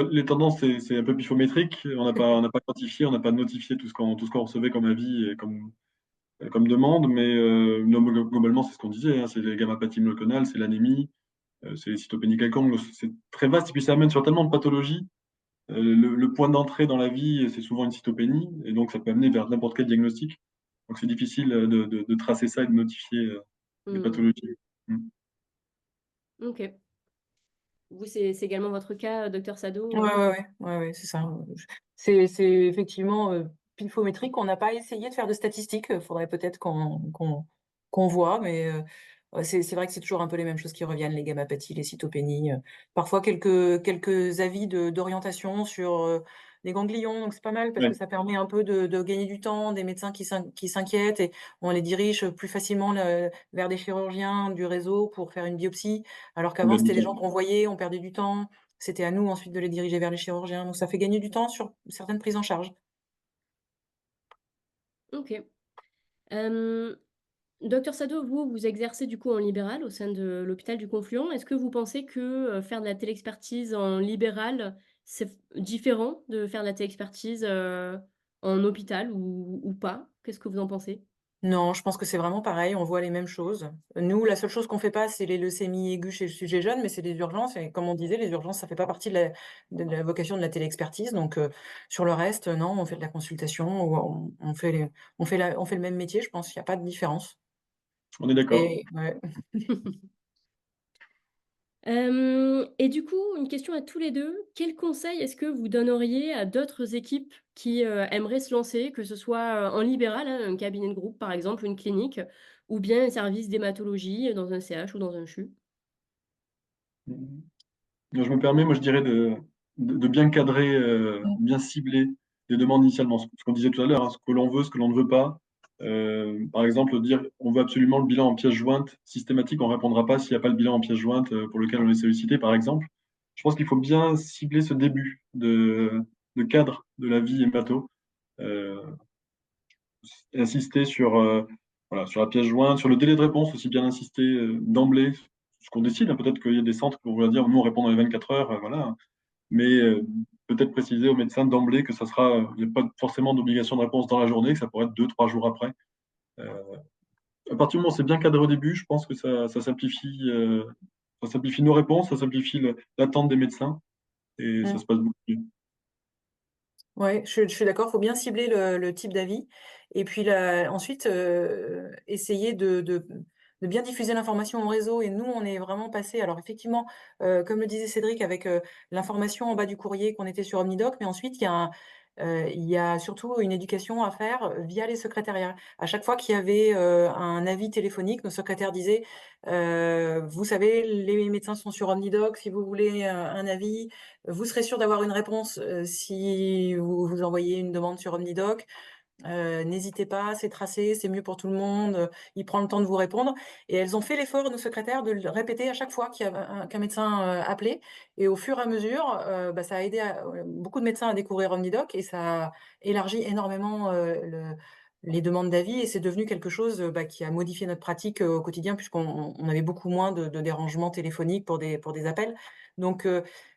les tendances, c'est un peu pifométrique. On n'a pas quantifié, on n'a pas notifié tout ce qu'on recevait comme avis et comme demande, mais non, globalement, c'est ce qu'on disait, hein, c'est les gamma-pathie monoclonales, c'est l'anémie, c'est les cytopénies quelconques, c'est très vaste, et puis ça amène sur tellement de pathologies. Le point d'entrée dans la vie, c'est souvent une cytopénie, et donc ça peut amener vers n'importe quel diagnostic. Donc c'est difficile de tracer ça et de notifier les mmh, pathologies. Mm. OK. Vous, c'est également votre cas, docteur Sado, Ouais, ouais, ouais, ouais, ouais, c'est ça. C'est effectivement, pifométrique. On n'a pas essayé de faire de statistiques, faudrait peut-être qu'on voit, mais c'est vrai que c'est toujours un peu les mêmes choses qui reviennent, les gammapathies, les cytopénies, parfois quelques avis d'orientation sur, les ganglions, donc c'est pas mal parce que Ouais, ça permet un peu de gagner du temps, des médecins qui s'inquiètent et on les dirige plus facilement vers des chirurgiens du réseau pour faire une biopsie, alors on qu'avant gagne du c'était les temps. gens qu'on voyait, on perdait du temps. C'était à nous ensuite de les diriger vers les chirurgiens, donc ça fait gagner du temps sur certaines prises en charge. OK. Hem, Docteur Sado, vous exercez du coup en libéral au sein de l'hôpital du Confluent. Est-ce que vous pensez que, faire de la télexpertise en libéral, c'est différent de faire de la télexpertise, en hôpital ou pas? Qu'est-ce que vous en pensez? Non, je pense que c'est vraiment pareil, on voit les mêmes choses. Nous, la seule chose qu'on fait pas, c'est les leucémies aiguës chez le sujet jeune, mais c'est les urgences et comme on disait, les urgences, ça fait pas partie de la vocation de la téléexpertise, donc sur le reste, non, on fait de la consultation ou on fait le même métier, je pense qu'il y a pas de différence On est d'accord. et ouais. Et du coup, une question à tous les 2. Quels conseils est-ce que vous donneriez à d'autres équipes qui, aimeraient se lancer, que ce soit, en libéral, hein, un cabinet de groupe par exemple, une clinique, ou bien un service d'hématologie, dans un CH ou dans un CHU? Mm. Je me permets, moi, je dirais de bien cadrer, bien cibler les demandes initialement. Ce qu'on disait tout à l'heure, hein, ce que l'on veut, ce que l'on ne veut pas. Par exemple, dire on veut absolument le bilan en pièce jointe systématique, on ne répondra pas s'il n'y a pas le bilan en pièce jointe pour lequel on est sollicité, par exemple. Je pense qu'il faut bien cibler ce début de cadre de la vie hémato. Euh, Insister voilà, sur la pièce jointe, sur le délai de réponse aussi, bien insister d'emblée, ce qu'on décide, hein. Peut-être qu'il y a des centres qui vont dire nous on répond dans les 24 heures, voilà. Mais peut-être préciser au médecin d'emblée que ça sera, il n'y a pas forcément d'obligation de réponse dans la journée, que ça pourrait être 2, 3 jours après. Euh, à partir du moment où c'est bien cadré au début, je pense que ça simplifie nos réponses, ça simplifie l'attente des médecins et ça Mmh. se passe beaucoup mieux. Ouais, je suis d'accord, faut bien cibler le type d'avis et puis ensuite, essayer de bien diffuser l'information au réseau et nous, on est vraiment passé. Alors effectivement, comme le disait Cédric avec, l'information en bas du courrier qu'on était sur Omnidoc, mais ensuite il y a surtout une éducation à faire, via les secrétariats. À chaque fois qu'il y avait, un avis téléphonique, nos secrétaires disaient: «Vous savez, les médecins sont sur Omnidoc, si vous voulez, un avis, vous serez sûr d'avoir une réponse, si vous envoyez une demande sur Omnidoc. N'hésitez pas, c'est tracé, c'est mieux pour tout le monde, il prend le temps de vous répondre et elles ont fait l'effort, nos secrétaires, de le répéter à chaque fois qu'il y a qu'un médecin, appelait et au fur et à mesure, bah, ça a aidé beaucoup de médecins à découvrir Omnidoc et ça a élargi énormément, les demandes d'avis et c'est devenu quelque chose, bah, qui a modifié notre pratique, au quotidien puisqu'on avait beaucoup moins de dérangements téléphoniques pour des appels. Donc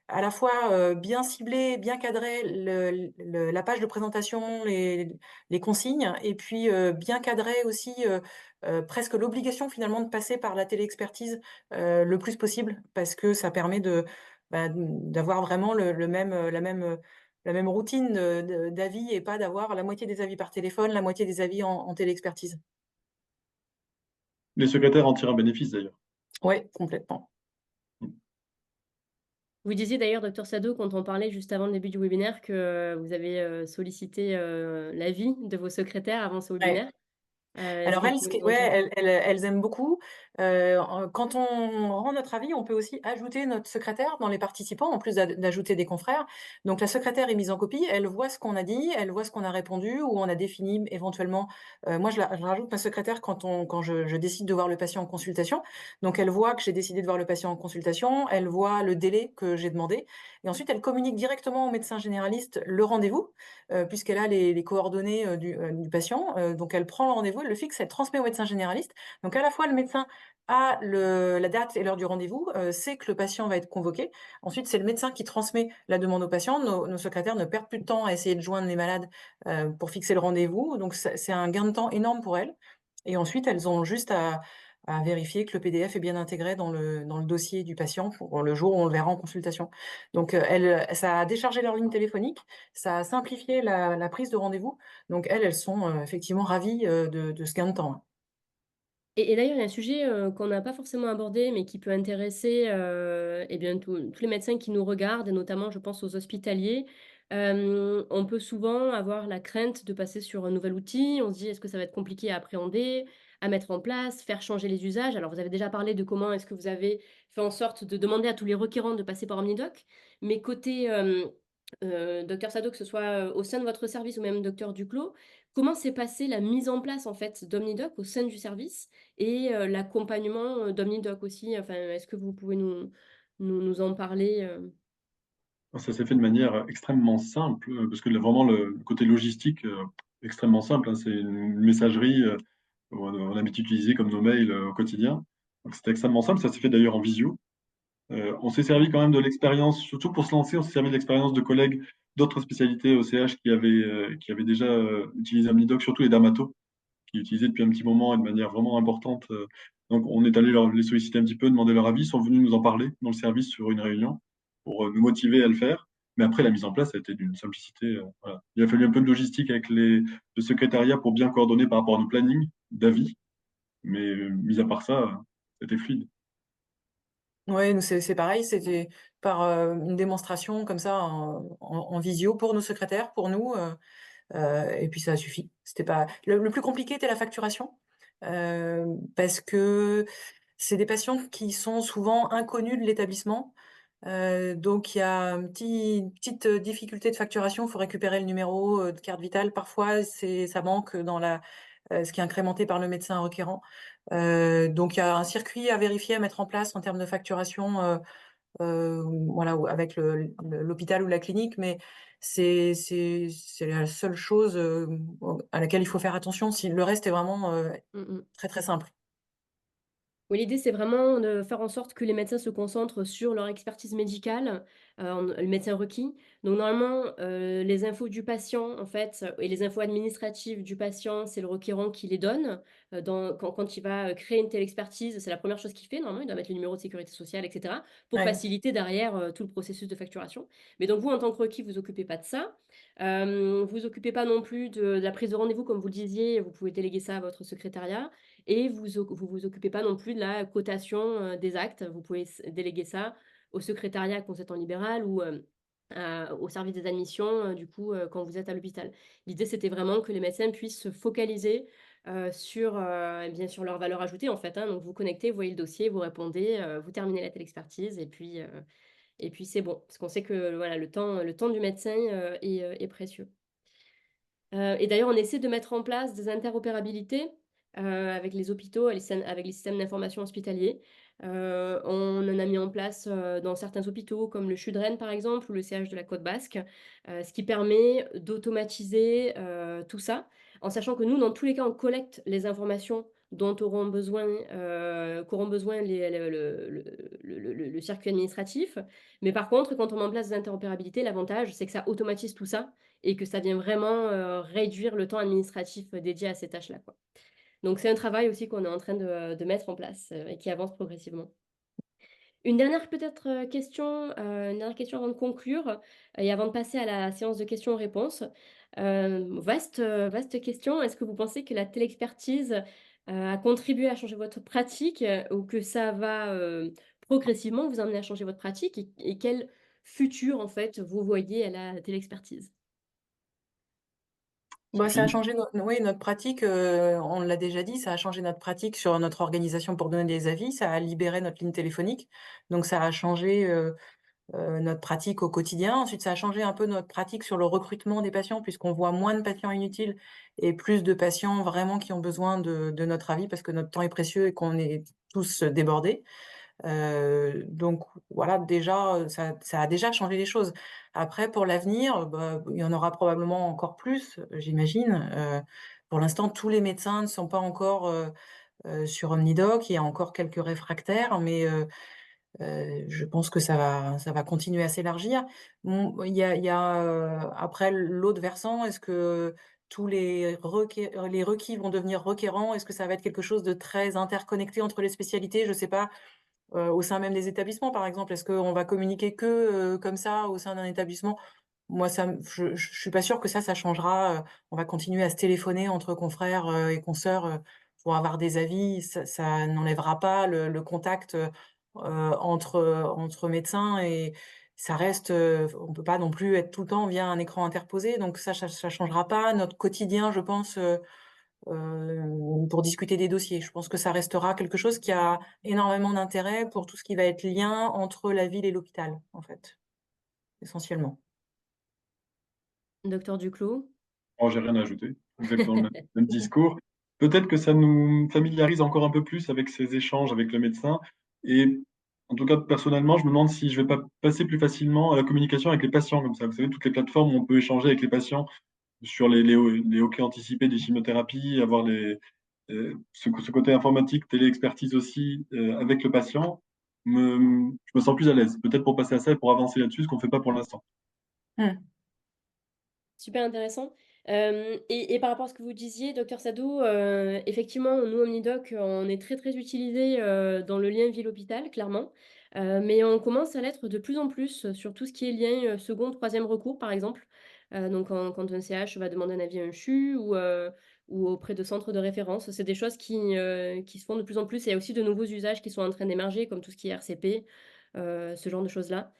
à la fois, bien cibler, bien cadrer la page de présentation, les consignes et puis, bien cadrer aussi, presque l'obligation finalement de passer par la téléexpertise, le plus possible parce que ça permet d'avoir vraiment le même, la même routine, d'avis et pas d'avoir la moitié des avis par téléphone, la moitié des avis en téléexpertise. Les secrétaires en tirent un bénéfice d'ailleurs. Ouais, complètement. Mmh. Vous disiez d'ailleurs, docteur Sado, quand on parlait juste avant le début du webinaire, que vous avez, sollicité, l'avis de vos secrétaires avant ce Ouais. webinaire. Est-ce Alors que vous elles, ce pouvez qui nous en ouais, dire plus? elles aiment beaucoup. Quand on rend notre avis, on peut aussi ajouter notre secrétaire dans les participants, en plus d'ajouter des confrères. Donc la secrétaire est mise en copie, elle voit ce qu'on a dit, elle voit ce qu'on a répondu ou on a défini éventuellement, moi je rajoute ma secrétaire quand je décide de voir le patient en consultation. Donc elle voit que j'ai décidé de voir le patient en consultation, elle voit le délai que j'ai demandé et ensuite elle communique directement au médecin généraliste le rendez-vous, puisqu'elle a les coordonnées, du patient, donc elle prend le rendez-vous, elle le fixe, elle transmet au médecin généraliste. Donc à la fois le médecin a la date et l'heure du rendez-vous, sait que le patient va être convoqué. Ensuite, c'est le médecin qui transmet la demande au patient. Nos secrétaires ne perdent plus de temps à essayer de joindre les malades, pour fixer le rendez-vous, donc c'est un gain de temps énorme pour elles et ensuite elles ont juste à vérifier que le PDF est bien intégré dans le dossier du patient pour le jour où on le verra en consultation. Donc, ça a déchargé leur ligne téléphonique, ça a simplifié la prise de rendez-vous. Donc elles sont, effectivement ravies, de ce gain de temps, hein. Et d'ailleurs, il y a un sujet, qu'on n'a pas forcément abordé, mais qui peut intéresser, et bien tous les médecins qui nous regardent et notamment je pense aux hospitaliers. On peut souvent avoir la crainte de passer sur un nouvel outil. On se dit: «Est-ce que ça va être compliqué à appréhender, à mettre en place, faire changer les usages?» Alors vous avez déjà parlé de comment est-ce que vous avez fait en sorte de demander à tous les requérants de passer par OmniDoc. Mais côté, docteur Sado, que ce soit, au sein de votre service ou même docteur Duclos, comment s'est passée la mise en place en fait d'OmniDoc au sein du service? Et l'accompagnement, d'OmniDoc aussi, enfin, est-ce que vous pouvez nous en parler, Ça s'est fait de manière extrêmement simple, parce que là vraiment le côté logistique, extrêmement simple, hein. C'est une messagerie, on a l'habitude d'utiliser comme nos mails, au quotidien. Donc c'était extrêmement simple, ça s'est fait d'ailleurs en visio. On s'est servi quand même de l'expérience, surtout pour se lancer, on s'est servi de l'expérience de collègues d'autres spécialités au CH qui avaient déjà, utilisé Omnidoc, surtout les dermatos, qui utilisaient depuis un petit moment et de manière vraiment importante. Donc on est allé les solliciter un petit peu, demander leur avis, ils sont venus nous en parler dans le service sur une réunion pour nous motiver à le faire. Mais après, la mise en place a été d'une simplicité. Voilà. Il a fallu un peu de logistique avec le secrétariat pour bien coordonner par rapport à nos plannings d'avis. Mais mis à part ça, c'était fluide. Ouais, nous c'est pareil, c'était par, une démonstration comme ça en visio pour nos secrétaires, pour nous, et puis ça a suffi. C'était pas le plus compliqué était la facturation, parce que c'est des patients qui sont souvent inconnus de l'établissement, donc il y a une petite, difficulté de facturation. Il faut récupérer le numéro, de carte vitale. Parfois, ça manque dans ce qui est incrémenté par le médecin requérant. Donc il y a un circuit à vérifier, à mettre en place en termes de facturation, voilà, ou avec l'hôpital ou la clinique, mais c'est la seule chose, à laquelle il faut faire attention. Si le reste est vraiment, mmh mh. très, très simple. Oui, l'idée, c'est vraiment de faire en sorte que les médecins se concentrent sur leur expertise médicale, le médecin requis. Donc normalement, les infos du patient, en fait, et les infos administratives du patient, c'est le requérant qui les donne. Quand il va, créer une telle expertise, c'est la première chose qu'il fait. Normalement, il doit mettre le numéro de sécurité sociale et cetera, pour Ouais. faciliter derrière, tout le processus de facturation. Mais donc vous, en tant que requis, vous occupez pas de ça. Vous occupez pas non plus de la prise de rendez-vous, comme vous le disiez, vous pouvez déléguer ça à votre secrétariat. Et vous occupez pas non plus de la cotation, des actes. Vous pouvez déléguer ça au secrétariat quand vous êtes en libéral ou au service des admissions, du coup, quand vous êtes à l'hôpital. L'idée, c'était vraiment que les médecins puissent se focaliser sur, eh bien, sur leur valeur ajoutée, en fait, hein. Donc, vous connectez, vous voyez le dossier, vous répondez, vous terminez la télexpertise et puis c'est bon. Parce qu'on sait que voilà, le temps du médecin est précieux. Et d'ailleurs, on essaie de mettre en place des interopérabilités, avec les hôpitaux et avec les systèmes d'information hospitaliers. On en a mis en place, dans certains hôpitaux comme le CHU de Rennes, par exemple, ou le CH de la Côte Basque, ce qui permet d'automatiser, tout ça, en sachant que nous, dans tous les cas, on collecte les informations dont qu'auront besoin le circuit administratif. Mais par contre, quand on met en place des interopérabilités, l'avantage, c'est que ça automatise tout ça et que ça vient vraiment, réduire le temps administratif, dédié à ces tâches-là, quoi. Donc c'est un travail aussi qu'on est en train de mettre en place, et qui avance progressivement. Une dernière peut-être, question, une dernière question avant de conclure, et avant de passer à la séance de questions-réponses. Vaste question. Est-ce que vous pensez que la télexpertise, a contribué à changer votre pratique, ou que ça va, progressivement vous amener à changer votre pratique et quel futur, en fait, vous voyez à la télexpertise? Bah, ça a Sophie? changé oui, notre pratique, on l'a déjà dit, ça a changé notre pratique sur notre organisation pour donner des avis, ça a libéré notre ligne téléphonique, donc ça a changé, notre pratique au quotidien. Ensuite, ça a changé un peu notre pratique sur le recrutement des patients puisqu'on voit moins de patients inutiles et plus de patients vraiment qui ont besoin de notre avis parce que notre temps est précieux et qu'on est tous débordés. Donc voilà, déjà, ça a déjà changé les choses. Après pour l'avenir, bah, il y en aura probablement encore plus, j'imagine. Pour l'instant, tous les médecins ne sont pas encore, sur Omnidoc. Il y a encore quelques réfractaires, mais je pense que ça va continuer à s'élargir. Après l'autre versant, est-ce que tous les requis vont devenir requérants? Est-ce que ça va être quelque chose de très interconnecté entre les spécialités? Je sais pas. Au sein même des établissements, par exemple? Est-ce qu'on va communiquer que, comme ça au sein d'un établissement? Moi, ça me je suis pas sûre que ça changera, on va continuer à se téléphoner entre confrères, et consoeurs, pour avoir des avis. Ça n'enlèvera pas le contact, entre médecins et ça reste, on peut pas non plus être tout le temps via un écran interposé, donc ça changera pas notre quotidien, je pense, pour discuter des dossiers. Je pense que ça restera quelque chose qui a énormément d'intérêt pour tout ce qui va être lien entre la ville et l'hôpital, en fait, essentiellement. Docteur Duclos? Oh, j'ai rien à ajouter. Exactement le même discours. Peut-être que ça nous familiarise encore un peu plus avec ces échanges avec le médecin et en tout cas, personnellement, je me demande si je vais pas passer plus facilement à la communication avec les patients comme ça. Vous savez, toutes les plateformes où on peut échanger avec les patients sur les hoquets anticipés des chimiothérapies, avoir ce côté informatique, télé-expertise aussi, avec le patient, je me sens plus à l'aise. Peut-être pour passer à ça et pour avancer là-dessus, ce qu'on fait pas pour l'instant. Mmh. Super intéressant. Et par rapport à ce que vous disiez, docteur Sado, effectivement, nous, Omnidoc, on est très, très utilisés, dans le lien ville-hôpital, clairement. Mais on commence à l'être de plus en plus, sur tout ce qui est lien, 2e, 3e recours, par exemple. Donc quand un CH va demander un avis à un CHU ou auprès de centres de référence. C'est des choses qui se font de plus en plus. Il y a aussi de nouveaux usages qui sont en train d'émerger, comme tout ce qui est RCP, ce genre de choses-là.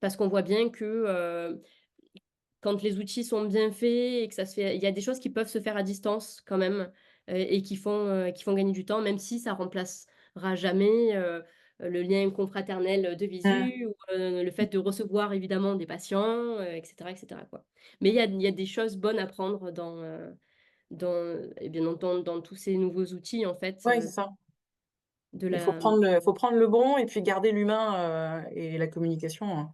Parce qu'on voit bien que, quand les outils sont bien faits et que ça se fait il y a des choses qui peuvent se faire à distance quand même, et qui font gagner du temps, même si ça remplacera jamais, le lien confraternel de Mmh. visu ou, le fait de recevoir évidemment des patients, et cetera, quoi. Mais il y a des choses bonnes à prendre dans et bien dans tous ces nouveaux outils en fait, Ouais, c'est ça. de Il la faut prendre le bon et puis garder l'humain, et la communication, hein.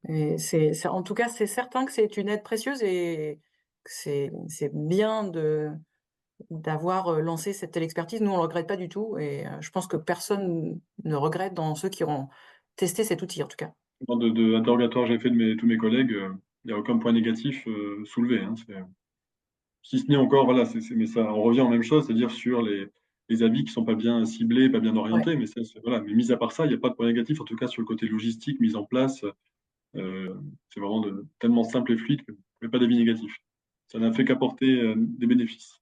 Et c'est en tout cas, c'est certain que c'est une aide précieuse et que c'est bien d'avoir, lancé cette télexpertise. Nous, on le regrette pas du tout et je pense que personne ne regrette dans ceux qui ont testé cet outil, en tout cas. Dans de interrogatoires que j'ai fait de tous mes collègues, il y a aucun point négatif, soulevé, hein. Si ce n'est encore, voilà, mais ça, on revient aux mêmes choses, c'est-à-dire sur les avis qui sont pas bien ciblés, pas bien Ouais. orientés, mais ça, voilà. Mais mis à part ça, il n'y a pas de point négatif, en tout cas sur le côté logistique, mise en place, c'est vraiment tellement simple et fluide que mais pas d'avis négatif. Ça n'a fait qu'apporter, des bénéfices.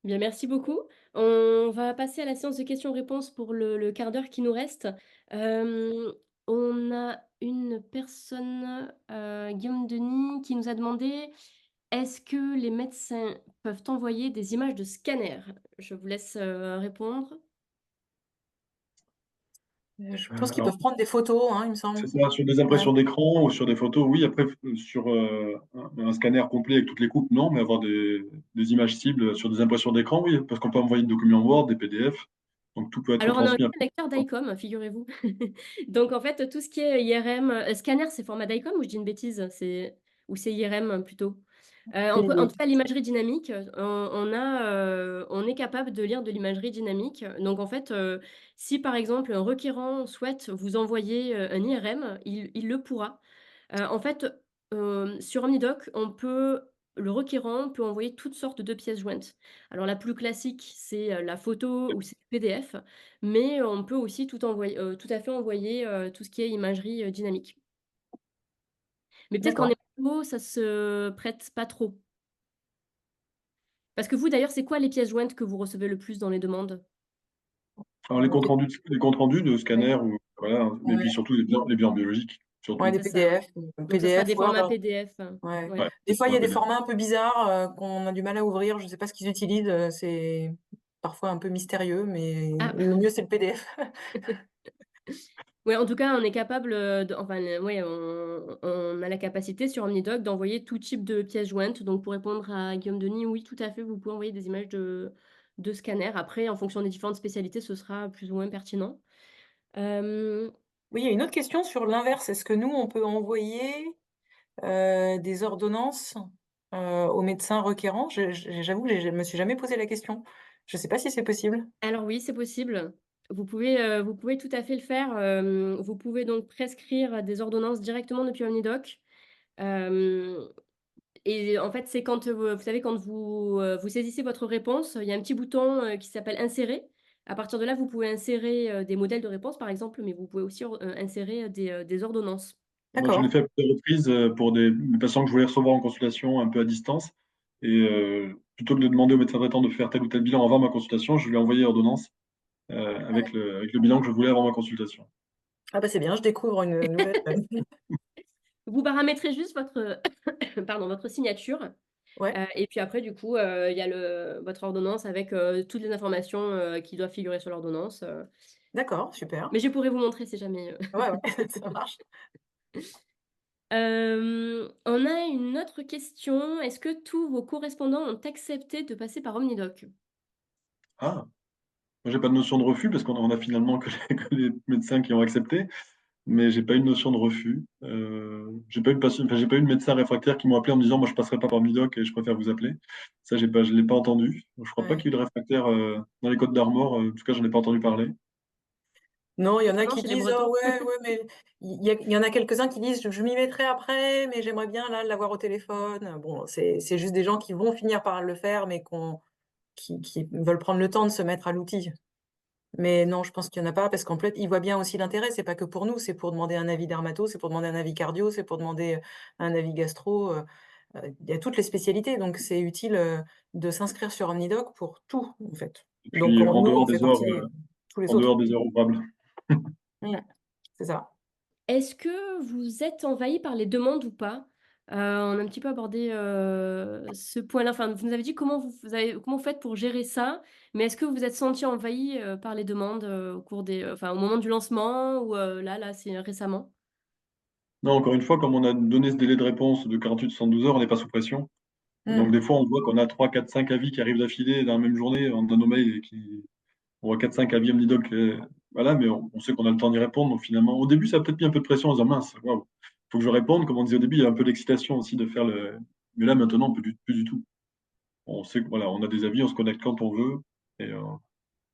Bien, merci beaucoup. On va passer à la séance de questions-réponses pour le quart d'heure qui nous reste. On a une personne, Guillaume Denis, qui nous a demandé: «Est-ce que les médecins peuvent envoyer des images de scanner?» Je vous laisse, répondre. Je pense qu'ils Alors peuvent prendre des photos, hein, il me c'est semble. ça, sur des Ouais. impressions d'écran ou sur des photos, oui. Après, sur un scanner complet avec toutes les coupes, non, mais avoir des images cibles sur des impressions d'écran, oui, parce qu'on peut envoyer des documents Word, des PDF, donc tout peut être Alors, on a aussi transmis un lecteur après. DICOM, figurez-vous. Donc en fait, tout ce qui est IRM, scanner, c'est format DICOM ou je dis une bêtise? Ou c'est IRM plutôt? On Aucune peut en idée. tout cas l'imagerie dynamique, on est capable de lire de l'imagerie dynamique. Donc en fait, si par exemple un requérant souhaite vous envoyer, un IRM, il le pourra. En fait, sur OmniDoc, le requérant peut envoyer toutes sortes de pièces jointes. Alors la plus classique, c'est, la photo ou c'est le PDF, mais on peut aussi tout à fait envoyer, tout ce qui est imagerie, dynamique. Mais peut-être qu'en D'accord. hémato, ça se prête pas trop. Parce que vous d'ailleurs, c'est quoi les pièces jointes que vous recevez le plus dans les demandes? Alors les comptes rendus de Ouais. scanner ou voilà, et puis Ouais. surtout les bilans biologiques, Ouais, surtout. des C'est ça. PDF, Donc ça sera des PDF, Word, formats PDF, ouais. ouais. Ouais, Des fois, il y ouais, a des PDF. formats un peu bizarres, qu'on a du mal à ouvrir. Je ne sais pas ce qu'ils utilisent, c'est parfois un peu mystérieux, mais Ah! le mieux, c'est le PDF. Ouais, en tout cas, on est capable, enfin, ouais, on a la capacité sur OmniDoc d'envoyer tout type de pièces jointes. Donc pour répondre à Guillaume Denis, oui, tout à fait, vous pouvez envoyer des images de scanner. Après, en fonction des différentes spécialités, ce sera plus ou moins pertinent. Hem, Oui, il y a une autre question sur l'inverse. Est-ce que nous, on peut envoyer, des ordonnances, aux médecins requérants? J'avoue que je me suis jamais posé la question. Je ne sais pas si c'est possible? alors oui, c'est possible. Vous pouvez tout à fait le faire. Vous pouvez donc prescrire des ordonnances directement depuis OmniDoc. Hem Et en fait, c'est quand, vous savez, quand vous saisissez votre réponse, il y a un petit bouton, qui s'appelle «Insérer». À partir de là, vous pouvez insérer, des modèles de réponse, par exemple, mais vous pouvez aussi insérer, des ordonnances. Moi, je l'ai D'accord, fait à plusieurs reprises, pour des patients que je voulais recevoir en consultation un peu à distance et plutôt que de demander au médecin traitant de faire tel ou tel bilan avant ma consultation, je lui ai envoyé l'ordonnance, avec le bilan que je voulais avant ma consultation. ah bah, c'est bien, je découvre une nouvelle, Vous paramétrez juste votre pardon, votre signature, ouais, et puis après, du coup, il y a votre ordonnance avec, toutes les informations, qui doivent figurer sur l'ordonnance, d'accord, super. mais je pourrais vous montrer si jamais, Ouais, ouais, ça marche. On a une autre question. Est-ce que tous vos correspondants ont accepté de passer par OmniDoc? Ah! Moi, j'ai pas de notion de refus parce qu'on a finalement que les médecins qui ont accepté, mais j'ai pas eu de notion de refus. J'ai pas eu de patient enfin, j'ai pas eu de médecins réfractaires qui m'ont appelé en me disant: «Moi, je passerai pas par Midoc et je préfère vous appeler». Ça, je l'ai pas entendu. Je crois pas Ouais. qu'il y ait eu de réfractaires, dans les Côtes d'Armor, en tout cas, j'en ai pas entendu parler. Non, il y en a Non, qui chez les disent: Bretons? «Oh ouais, ouais, mais» il y en a quelques-uns qui disent: «Je m'y mettrai après, mais j'aimerais bien là l'avoir au téléphone». Bon, c'est juste des gens qui vont finir par le faire, mais qui veulent prendre le temps de se mettre à l'outil. Mais non, je pense qu'il y en a pas parce qu'en fait, ils voient bien aussi l'intérêt. C'est pas que pour nous, c'est pour demander un avis dermato, c'est pour demander un avis cardio, c'est pour demander, un avis gastro, il y a toutes les spécialités, donc c'est utile, de s'inscrire sur OmniDoc pour tout, en fait. Et Donc puis nous, on fait partie des tous les en dehors autres. des heures ouvrables. Mmh, c'est ça. Est-ce que vous êtes envahi par les demandes ou pas? On a un petit peu abordé, ce point-là. Enfin, vous nous avez dit comment vous faites pour gérer ça, mais est-ce que vous vous êtes senti envahi, par les demandes, au cours enfin, au moment du lancement ou, là, c'est récemment? Non, encore une fois, comme on a donné ce délai de réponse de 48-72 heures, on n'est pas sous pression. Donc Mmh. des fois, on voit qu'on a 3, 4, 5 avis qui arrivent d'affilée dans la même journée, dans nos mails et on voit 4-5 avis Omnidoc, voilà, mais on sait qu'on a le temps d'y répondre. Donc finalement, au début, ça a peut-être mis un peu de pression en se disant: «Mince, waouh, faut que je réponde». Comme on disait au début, il y a un peu d'excitation aussi de faire le mais là, maintenant, plus du tout. On sait que voilà, on a des avis, on se connecte quand on veut et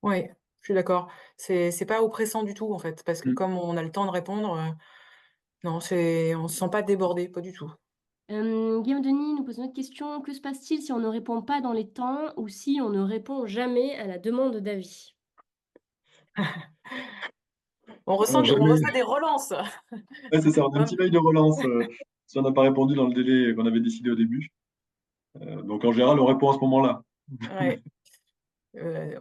Oui, je suis d'accord. C'est pas oppressant du tout, en fait, parce que mmh. comme on a le temps de répondre, non, on se sent pas débordé, pas du tout. Guillaume Denis nous pose une autre question. Que se passe-t-il si on ne répond pas dans les temps ou si on ne répond jamais à la demande d'avis? Alors On jamais reçoit des relances. ouais, c'est ça, on a un Un petit mail de relance, si on n'a pas répondu dans le délai qu'on avait décidé au début. Donc en général, on répond à ce moment-là. ouais.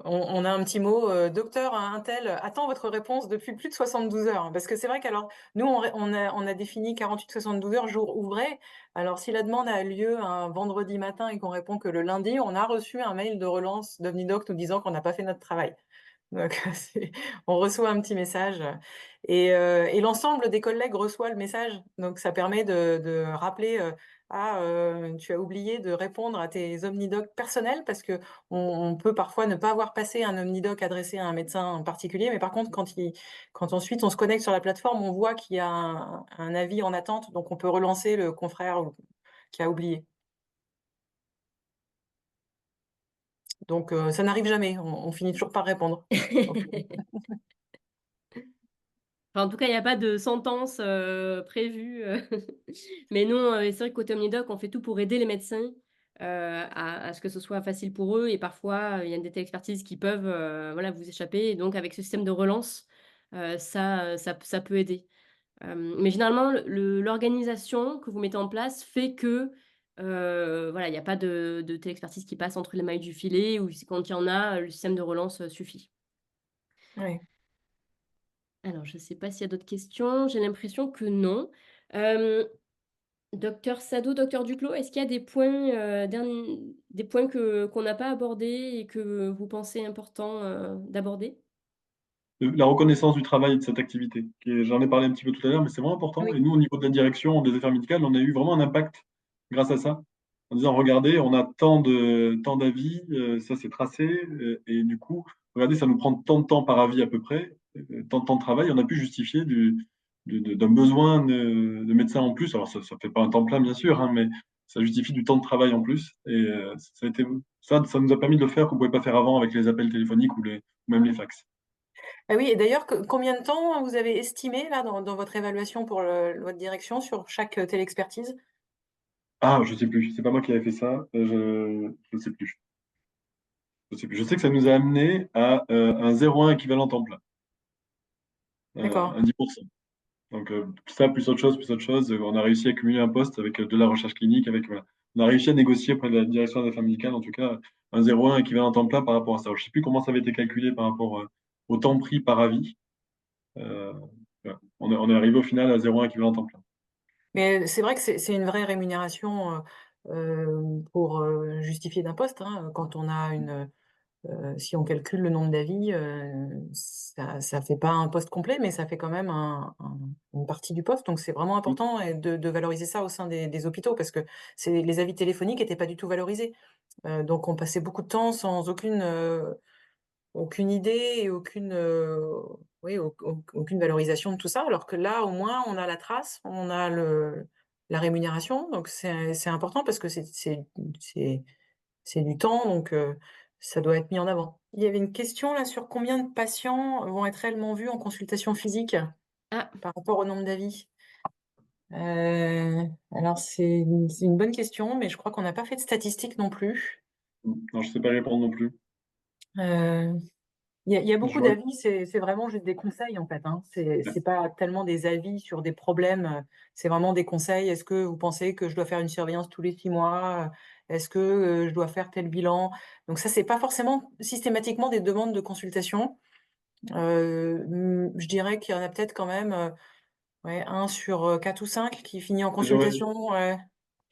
On a un petit mot, «Docteur, un tel attend votre réponse depuis plus de 72 heures». Parce que c'est vrai qu'alors, nous, on a défini 48-72 heures, jour ouvré. Alors si la demande a lieu un vendredi matin et qu'on répond que le lundi, on a reçu un mail de relance d'Omnidoc nous disant qu'on n'a pas fait notre travail. Donc on reçoit un petit message, et l'ensemble des collègues reçoit le message. Donc ça permet de rappeler, «Ah, tu as oublié de répondre à tes omnidoc personnels», parce qu'on on peut parfois ne pas avoir passé un omnidoc adressé à un médecin en particulier, mais par contre quand ensuite on se connecte sur la plateforme, on voit qu'il y a un avis en attente, donc on peut relancer le confrère ou qui a oublié. Donc ça n'arrive jamais, on finit toujours par répondre. Enfin, en tout cas, il y a pas de sentence, prévue, mais nous, c'est vrai que côté Omnidoc, on fait tout pour aider les médecins, à ce que ce soit facile pour eux et parfois, il y a des téléexpertises qui peuvent, voilà, vous échapper et donc avec ce système de relance, ça peut aider. Mais généralement, l'organisation que vous mettez en place fait que, voilà, il y a pas de téléexpertise qui passe entre les mailles du filet ou si quand il y en a, le système de relance, suffit. Oui. Alors, je ne sais pas s'il y a d'autres questions. J'ai l'impression que non. Hem, Docteur Sado, docteur Duclos, est-ce qu'il y a des points, des points que qu'on n'a pas abordés et que vous pensez important, d'aborder? La reconnaissance du travail et de cette activité, qui est j'en ai parlé un petit peu tout à l'heure, mais c'est vraiment important et Oui. nous, au niveau de la direction des affaires médicales, on a eu vraiment un impact grâce à ça. En disant: «Regardez, on a tant d'avis, ça c'est tracé, et du coup, regardez, ça nous prend tant de temps par avis à peu près, tant de temps de travail». On a pu justifier d'un besoin de médecins en plus. Alors ça fait pas un temps plein bien sûr, hein, mais ça justifie du temps de travail en plus et ça a été ça nous a permis de le faire qu'on pouvait pas faire avant avec les appels téléphoniques ou même les fax. Ah oui, et d'ailleurs, combien de temps vous avez estimé là dans votre évaluation pour votre direction sur chaque téléexpertise? Ah, je sais plus, c'est pas moi qui avais fait ça, je sais plus. Je sais plus. Je sais que ça nous a amené à, un 0,1 équivalent temps plein, D'accord. un 10. Donc, ça plus autre chose, on a réussi à cumuler un poste avec, de la recherche clinique, avec voilà. On a réussi à négocier auprès de la direction des affaires médicales, en tout cas, un 0,1 équivalent temps plein par rapport à ça. Alors, je sais plus comment ça avait été calculé par rapport, au temps pris par avis. Heu, voilà. On est arrivé au final à 0,1 équivalent temps plein. Mais c'est vrai que c'est une vraie rémunération, pour, justifier d'un poste, hein, quand on a si on calcule le nombre d'avis, ça fait pas un poste complet, mais ça fait quand même une partie du poste. Donc c'est vraiment Mmh. important et de valoriser ça au sein des hôpitaux, parce que les avis téléphoniques étaient pas du tout valorisés. Donc on passait beaucoup de temps sans aucune idée et oui, aucune valorisation de tout ça, alors que là, au moins, on a la trace, on a la rémunération, donc c'est important parce que c'est c'est du temps, donc ça doit être mis en avant. Il y avait une question là sur combien de patients vont être réellement vus en consultation physique Ah, par rapport au nombre d'avis? Alors c'est une bonne question, mais je crois qu'on n'a pas fait de statistiques non plus. Non, je sais pas répondre non plus. Heu il y a Je beaucoup vois d'avis, c'est vraiment juste des conseils, en fait, hein. ouais. C'est pas tellement des avis sur des problèmes, c'est vraiment des conseils. «Est-ce que vous pensez que je dois faire une surveillance tous les 6 mois?» «Est-ce que, je dois faire tel bilan?» Donc ça, c'est pas forcément systématiquement des demandes de consultation. Je dirais qu'il y en a peut-être quand même, ouais, 1 sur, 4 ou 5 qui finit en J'aurais consultation, ouais,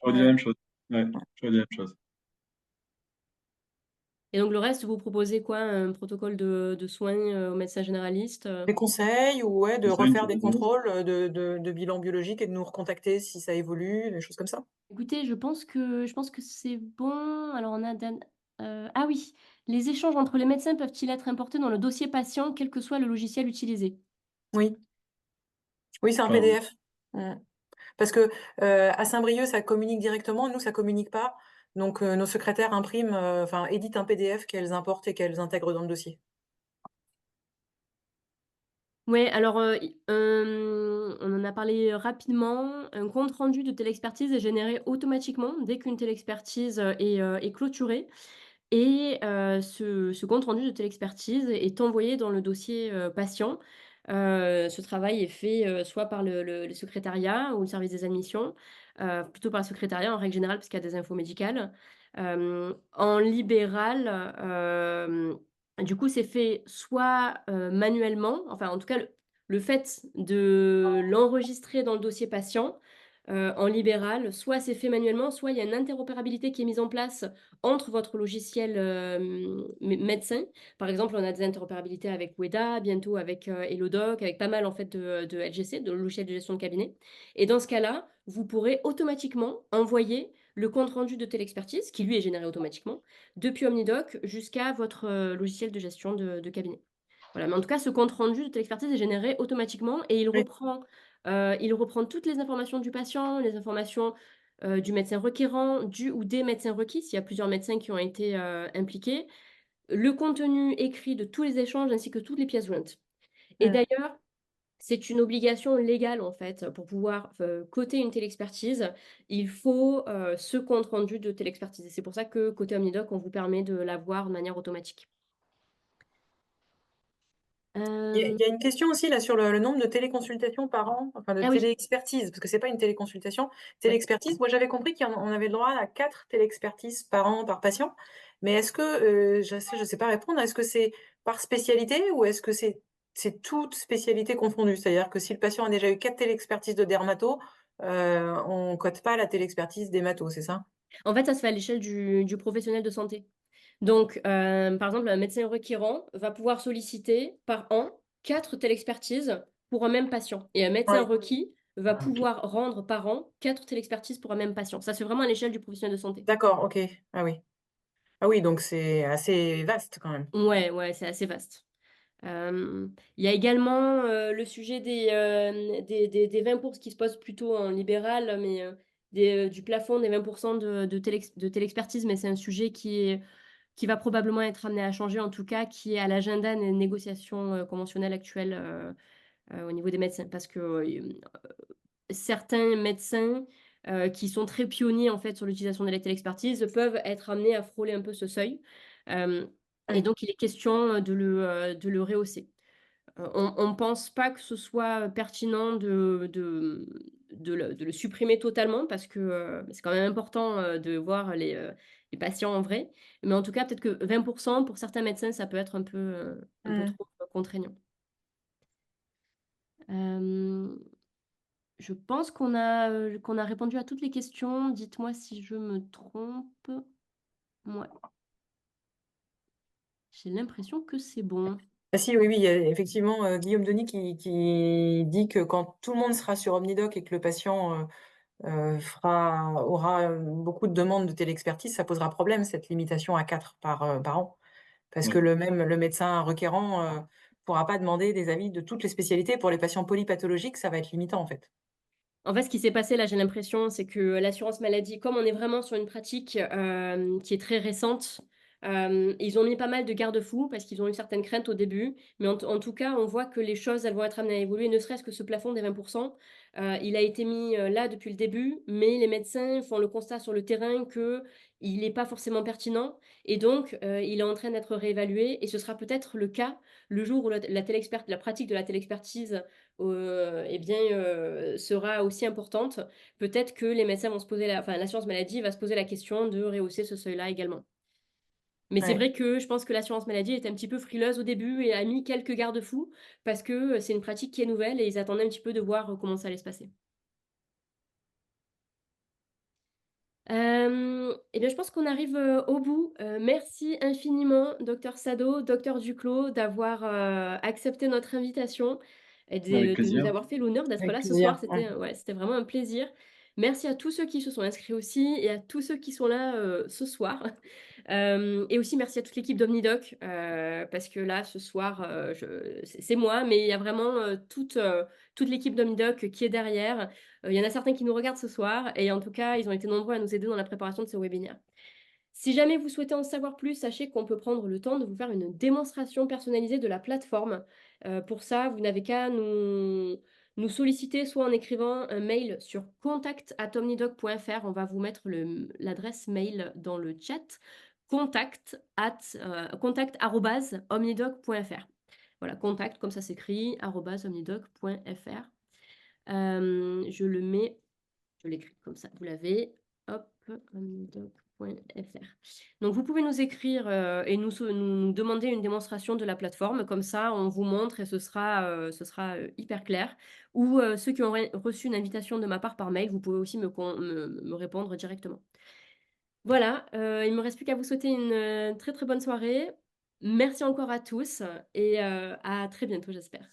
j'aurais dit la ouais. même chose. Ouais, j'aurais dit la même chose. et donc le reste, vous proposez quoi? Un protocole de soins, au médecin généraliste, Des conseils ou ouais, de Conseil, une refaire des surveillance. contrôles, de bilan biologique et de nous recontacter si ça évolue, des choses comme ça? Écoutez, je pense que c'est bon. Alors on a ah oui, les échanges entre les médecins peuvent-ils être importés dans le dossier patient, quel que soit le logiciel utilisé? Oui, oui, c'est un PDF. Mmh. Parce que, à Saint-Brieuc, ça communique directement, nous, ça communique pas. Donc nos secrétaires impriment, enfin éditent un PDF qu'elles importent et qu'elles intègrent dans le dossier. Ouais, alors, on en a parlé rapidement. Un compte rendu de telle expertise est généré automatiquement dès qu'une telle expertise, est clôturée et ce compte rendu de telle expertise est envoyé dans le dossier, patient. Ce travail est fait, soit par le secrétariat ou le service des admissions, plutôt par le secrétariat en règle générale parce qu'il y a des infos médicales. En libéral, du coup, c'est fait soit, manuellement, enfin, en tout cas, le fait de l'enregistrer dans le dossier patient, en libéral, soit c'est fait manuellement, soit il y a une interopérabilité qui est mise en place entre votre logiciel, médecin. Par exemple, on a des interopérabilités avec Weda, bientôt avec, Elodoc, avec pas mal, en fait, de LGC, de logiciels de gestion de cabinet et dans ce cas-là, vous pourrez automatiquement envoyer le compte rendu de telle expertise, qui lui est généré automatiquement, depuis OmniDoc jusqu'à votre, logiciel de gestion de cabinet. Voilà, mais en tout cas, ce compte rendu de telle expertise est généré automatiquement et Oui. il reprend toutes les informations du patient, les informations, du médecin requérant, du ou des médecins requis, s'il y a plusieurs médecins qui ont été, impliqués, le contenu écrit de tous les échanges ainsi que toutes les pièces jointes. Et Mmh. d'ailleurs, c'est une obligation légale, en fait, pour pouvoir, coter une telle expertise, il faut, ce compte rendu de telle expertise et c'est pour ça que côté OmniDoc, on vous permet de l'avoir de manière automatique. Il y a une question aussi là sur le nombre de téléconsultations par an, enfin de Ah oui, téléexpertise, parce que c'est pas une téléconsultation. ouais. Téléexpertise, moi j'avais compris qu'on avait le droit à 4 téléexpertises par an par patient, mais est-ce que, je sais pas répondre, est-ce que c'est par spécialité ou est-ce que c'est toutes spécialités confondues? C'est-à-dire que si le patient a déjà eu 4 téléexpertises de dermato, on code pas la téléexpertise d'hémato, c'est ça? En fait, ça se fait à l'échelle du professionnel de santé. Donc, par exemple, un médecin requérant va pouvoir solliciter par an 4 télexpertises pour un même patient et un médecin Oui, requis va OK. pouvoir rendre par an 4 télexpertises pour un même patient. Ça se fait vraiment à l'échelle du professionnel de santé. d'accord, OK. Ah oui. Ah oui, donc c'est assez vaste quand même. Ouais, ouais, c'est assez vaste. Il y a également, le sujet des 20 qui se pose plutôt en libéral, mais, du plafond des 20 de télexpertise, mais c'est un sujet qui va probablement être amené à changer, en tout cas, qui est à l'agenda des négociations, conventionnelles actuelles, au niveau des médecins. Parce que, certains médecins, qui sont très pionniers, en fait, sur l'utilisation de la télexpertise peuvent être amenés à frôler un peu ce seuil, hem et Ouais. donc il est question, de le rehausser. On ne pense pas que ce soit pertinent de le supprimer totalement parce que, c'est quand même important, de voir les patients en vrai. Mais en tout cas, peut-être que 20 pour certains médecins, ça peut être un peu Mmh. trop contraignant. Hem, je pense qu'on a répondu à toutes les questions. Dites-moi si je me trompe. Ouais, j'ai l'impression que c'est bon. Ah si, oui, oui, il y a effectivement, Guillaume Denis qui dit que quand tout le monde sera sur OmniDoc et que le patient, aura, beaucoup de demandes de téléexpertise, ça posera problème cette limitation à 4 par an. Parce que Ouais. le médecin requérant, pourra pas demander des avis de toutes les spécialités. Pour les patients polypathologiques, ça va être limitant, en fait. En fait, ce qui s'est passé là, j'ai l'impression, c'est que l'assurance maladie, comme on est vraiment sur une pratique, qui est très récente, ils ont mis pas mal de garde-fous parce qu'ils ont eu certaines craintes au début. Mais en tout cas, on voit que les choses, elles vont être amenées à évoluer, ne serait-ce que ce plafond des 20 il a été mis, là depuis le début, mais les médecins font le constat sur le terrain qu'il n'est pas forcément pertinent et donc il est en train d'être réévalué et ce sera peut-être le cas le jour où la pratique de la télexpertise eh bien, sera aussi importante, peut-être que les médecins vont se poser enfin, l'assurance maladie va se poser la question de rehausser ce seuil-là également. Mais c'est Ouais, vrai que je pense que l'assurance maladie était un petit peu frileuse au début et a mis quelques garde-fous parce que c'est une pratique qui est nouvelle et ils attendaient un petit peu de voir comment ça allait se passer. Et bien, je pense qu'on arrive, au bout. Merci infiniment, docteur Sado, docteur Duclos, d'avoir, accepté notre invitation et Avec de nous plaisir. avoir fait l'honneur d'être avec là ce plaisir. soir. Ouais. C'était vraiment un plaisir Merci à tous ceux qui se sont inscrits aussi et à tous ceux qui sont là, ce soir. Et aussi merci à toute l'équipe d'Omnidoc, parce que là, ce soir, c'est moi, mais il y a vraiment, toute l'équipe d'Omnidoc qui est derrière. Il y en a certains qui nous regardent ce soir et en tout cas, ils ont été nombreux à nous aider dans la préparation de ce webinaire. Si jamais vous souhaitez en savoir plus, sachez qu'on peut prendre le temps de vous faire une démonstration personnalisée de la plateforme. Pour ça, vous n'avez qu'à nous solliciter soit en écrivant un mail sur contact@omnidoc.fr. On va vous mettre l'adresse mail dans le chat. contact@omnidoc.fr. Voilà, contact comme ça s'écrit, @omnidoc.fr. Je l'écris comme ça, vous l'avez. Hop, omnidoc.fr. Donc vous pouvez nous écrire et nous demander une démonstration de la plateforme. Comme ça, on vous montre et ce sera hyper clair. Ou ceux qui ont reçu une invitation de ma part par mail, vous pouvez aussi me répondre directement. Voilà, il ne me reste plus qu'à vous souhaiter une très très bonne soirée. Merci encore à tous et à très bientôt, j'espère.